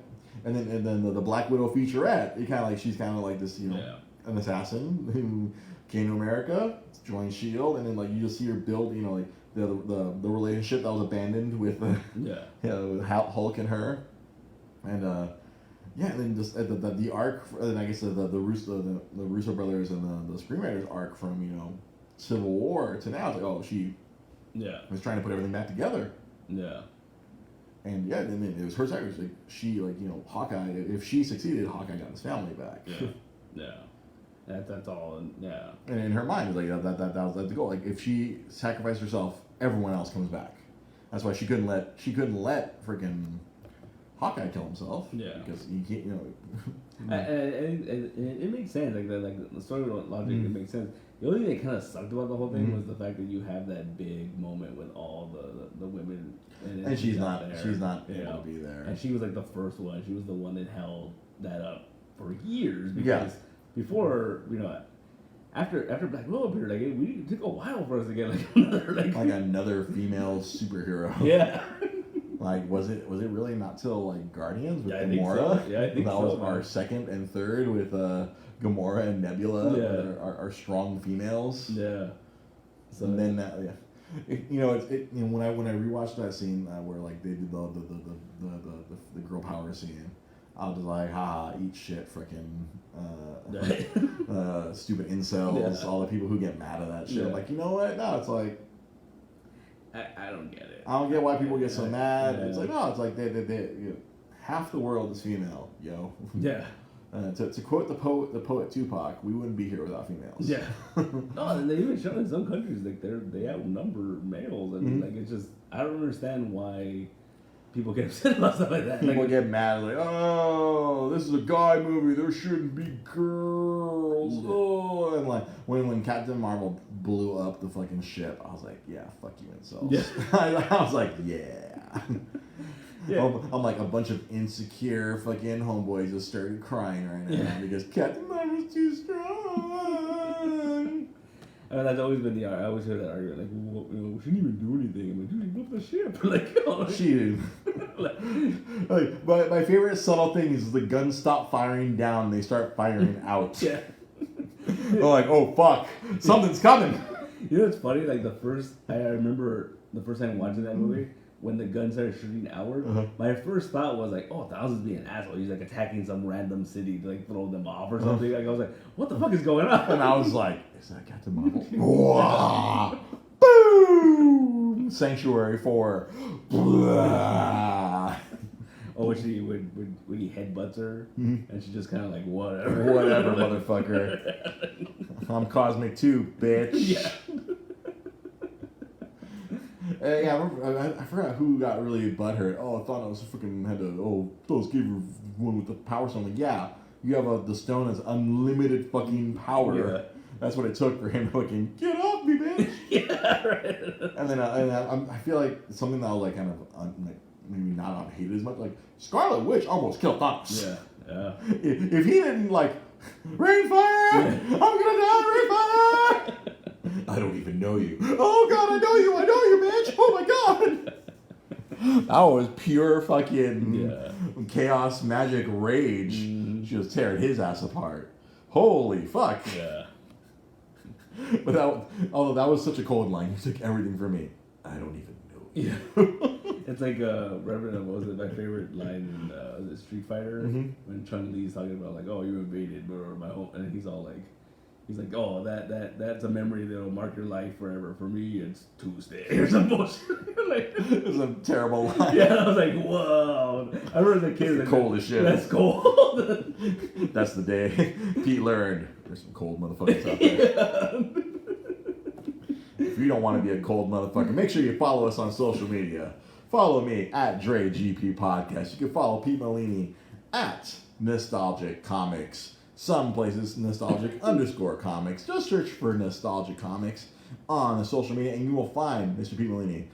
and then the Black Widow featurette. She's kind of like this an assassin who came to America, joined S.H.I.E.L.D., and then like you just see her build like. The relationship that was abandoned with Hulk and her, and and then just the arc, and I guess the Russo brothers and the screenwriters arc from Civil War to now. It's like she was trying to put everything back together. Yeah. And and then it was her sacrifice. Like she Hawkeye. If she succeeded, Hawkeye got his family back. Yeah. Yeah. That's all, And in her mind, like that was the goal. Like if she sacrificed herself, everyone else comes back. That's why she couldn't let freaking Hawkeye kill himself. Yeah, because he can't. And it makes sense. Like the story logic, it makes sense. The only thing that kind of sucked about the whole thing was the fact that you have that big moment with all the women, and she's not able to be there. And she was like the first one. She was the one that held that up for years because. Before, after Black Widow appeared, like it took a while for us to get another female superhero. Yeah. Like was it really not till like Guardians with Gamora? I think so. Yeah, I think that was our second and third with Gamora and Nebula. Yeah. Our strong females. Yeah. So and then when I rewatched that scene where like they did the girl power scene. I was just like, haha, eat shit, frickin' stupid incels, all the people who get mad at that shit. Yeah. Like, you know what? No, it's like... I don't get it. I don't get why people get so mad. Yeah. It's like, no, it's like they half the world is female, yo. Yeah. To quote the poet Tupac, we wouldn't be here without females. Yeah. No, and they even show in some countries, like, they outnumber males, and like, it's just, I don't understand why... people get upset about stuff like that. People get mad, like, oh, this is a guy movie. There shouldn't be girls. Yeah. Oh, and like when Captain Marvel blew up the fucking ship, I was like, yeah, fuck you, incels. Yeah. I was like, yeah. Yeah. I'm like, a bunch of insecure fucking homeboys just started crying right now because Captain Marvel's too strong. I mean, that's always been the I always hear that argument, like, well, we shouldn't even do anything. I'm like, dude, you blew up the ship. Like, oh, she like, my favorite subtle thing is the guns stop firing down, they start firing out. Yeah. They're like, oh fuck, something's coming. You know what's funny? Like I remember the first time watching that movie, when the gun started shooting outward, my first thought was like, oh, Thousand's being an asshole. He's like attacking some random city to like throw them off or something. Like I was like, what the fuck is going on? And I was like, is that Captain Marvel? Boom! Sanctuary 4. Oh, when he headbutts her, and she just kind of like, whatever. Whatever, motherfucker. I'm Cosmic too, bitch. Yeah. Yeah, I forgot who got really butthurt. Oh, I thought I was freaking Phyllis gave her one with the power stone. Like, yeah, you have the stone that's unlimited fucking power. Yeah. That's what it took for him to fucking get off me, bitch. Yeah, right. And then I feel like something that I was like kind of like maybe not hated as much. Like Scarlet Witch almost killed Thanos. Yeah, yeah. If he didn't like rain fire, I'm gonna die, rain fire. I don't even know you. Oh God, I know you, bitch. Oh my God. That was pure fucking chaos magic rage. She was tearing his ass apart. Holy fuck. Yeah. But although that was such a cold line, he took everything from me. I don't even know you. Yeah. It's like what was it? My favorite line in the Street Fighter when Chun-Li's talking about like, oh, you invaded my home, and he's all like. He's like, oh, that's a memory that'll mark your life forever. For me, it's Tuesday or some bullshit. Like, it's a terrible line. Yeah, I was like, whoa. I remember the kid. It's cold as shit. That's cold. That's the day Pete learned. There's some cold motherfuckers out there. Yeah. If you don't want to be a cold motherfucker, make sure you follow us on social media. Follow me at Dre GP Podcast. You can follow Pete Malini at Nostalgic Comics. Some places, nostalgic_comics. Just search for Nostalgic Comics on the social media, and you will find Mr. Pete Malini.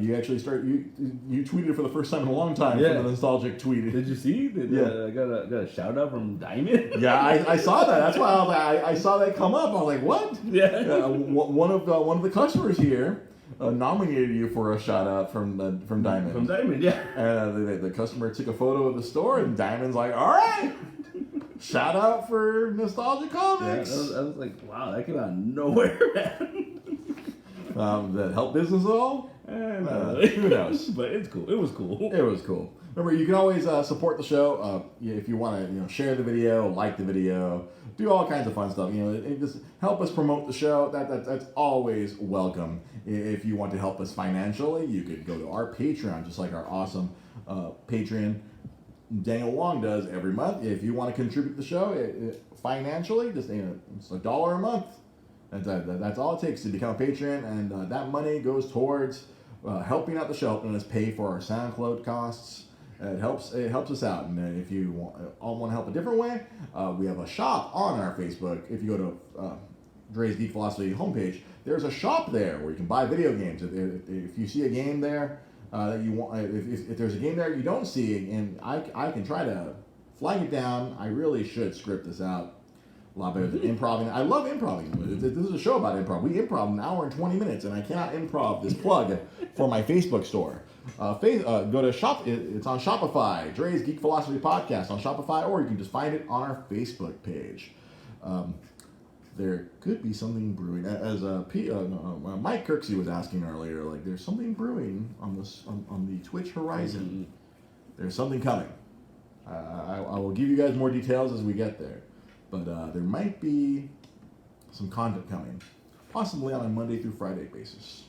You actually you tweeted for the first time in a long time from the Nostalgic tweet. Did you see? I got a shout out from Diamond. Yeah, I saw that. That's why I was like, I saw that come up. I was like, what? Yeah. One of the customers here nominated you for a shout out from Diamond. From Diamond, yeah. And the customer took a photo of the store, and Diamond's like, all right. Shout out for Nostalgic Comics. Yeah, I was like, wow, that came out of nowhere, man. That help business at all? Who knows? But it's cool. It was cool. It was cool. Remember, you can always support the show. If you want to, share the video, like the video, do all kinds of fun stuff. Just help us promote the show. That's always welcome. If you want to help us financially, you could go to our Patreon, just like our awesome Patreon. Daniel Wong does every month. If you want to contribute to the show financially, just it's $1 a month. That's all it takes to become a patron, and that money goes towards helping out the show, helping us pay for our SoundCloud costs. It helps us out. And if you want to help a different way, we have a shop on our Facebook. If you go to Dre's Geek Philosophy homepage, there's a shop there where you can buy video games. If you see a game there. That you want, if there's a game there you don't see, and I can try to flag it down. I really should script this out a lot better than improv. I love improv. This is a show about improv. We improv an hour and 20 minutes, and I cannot improv this plug for my Facebook store. Go to shop. It's on Shopify. Dre's Geek Philosophy Podcast on Shopify, or you can just find it on our Facebook page. There could be something brewing. As Mike Kirksey was asking earlier, like there's something brewing on the Twitch horizon. There's something coming. I will give you guys more details as we get there, but there might be some content coming, possibly on a Monday through Friday basis.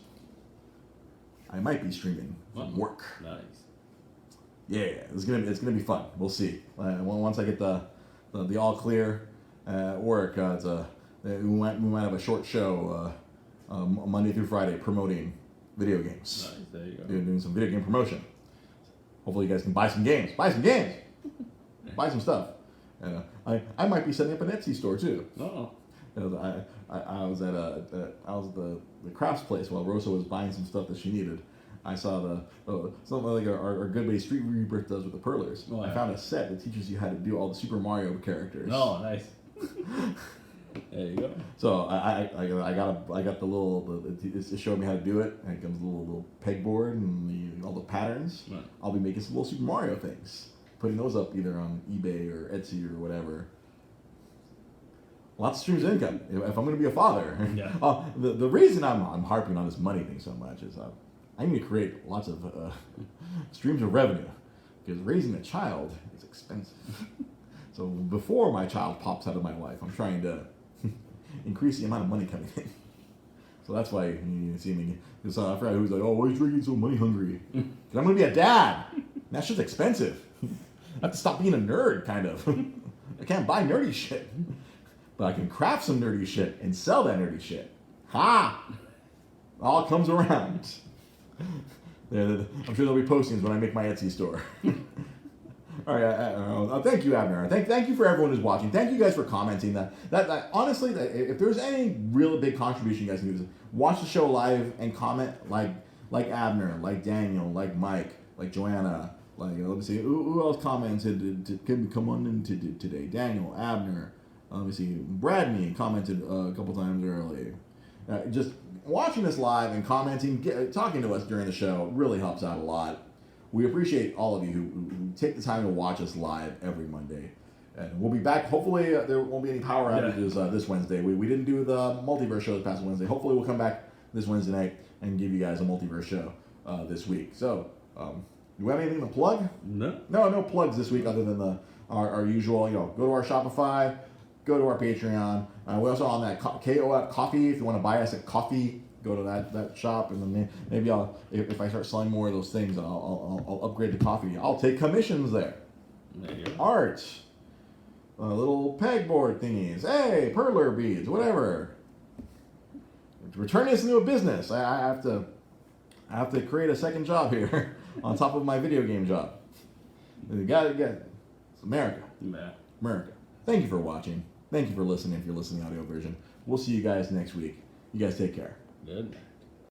I might be streaming from work. Nice. Yeah, it's gonna be fun. We'll see. Once I get the all clear at work, we might have a short show Monday through Friday promoting video games. Nice, there you go. Doing some video game promotion. Hopefully you guys can buy some games. Buy some games. Buy some stuff. I might be setting up an Etsy store too. Oh. I was at the crafts place while Rosa was buying some stuff that she needed. I saw something like our good buddy Street Rebirth does with the Perlers. Oh, yeah. I found a set that teaches you how to do all the Super Mario characters. Oh, nice. There you go. So I got the little it showed me how to do it. And it comes with a little pegboard and all the patterns. Right. I'll be making some little Super Mario things, putting those up either on eBay or Etsy or whatever. Lots of streams of income if I'm going to be a father. Yeah. The reason I'm harping on this money thing so much is I need to create lots of streams of revenue because raising a child is expensive. So before my child pops out of my life, I'm trying to increase the amount of money coming in. So that's why you see me. Because I forgot who's like, oh, why are you drinking so money hungry? Because I'm going to be a dad. That shit's expensive. I have to stop being a nerd, kind of. I can't buy nerdy shit. But I can craft some nerdy shit and sell that nerdy shit. Ha! All comes around. I'm sure there'll be postings when I make my Etsy store. All right. Thank you, Abner. Thank you for everyone who's watching. Thank you guys for commenting. That honestly, if there's any real big contribution you guys can do, watch the show live and comment like Abner, like Daniel, like Mike, like Joanna. Like let me see who else commented to come on in today. Daniel, Abner. Let me see. Bradney commented a couple times early. Just watching this live and commenting, talking to us during the show really helps out a lot. We appreciate all of you who take the time to watch us live every Monday. And we'll be back. Hopefully, there won't be any power outages this Wednesday. We didn't do the multiverse show this past Wednesday. Hopefully, we'll come back this Wednesday night and give you guys a multiverse show this week. So, do we have anything to plug? No plugs this week other than our usual. Go to our Shopify. Go to our Patreon. We're also on that KOF Coffee. If you want to buy us a coffee, go to that shop, and then maybe if I start selling more of those things, I'll upgrade the coffee. I'll take commissions there. There you go. Art, little pegboard thingies. Hey, perler beads, whatever. We're turning this into a business. I have to create a second job here on top of my video game job. You got it. It's America. America. Thank you for watching. Thank you for listening if you're listening audio version. We'll see you guys next week. You guys take care. Good.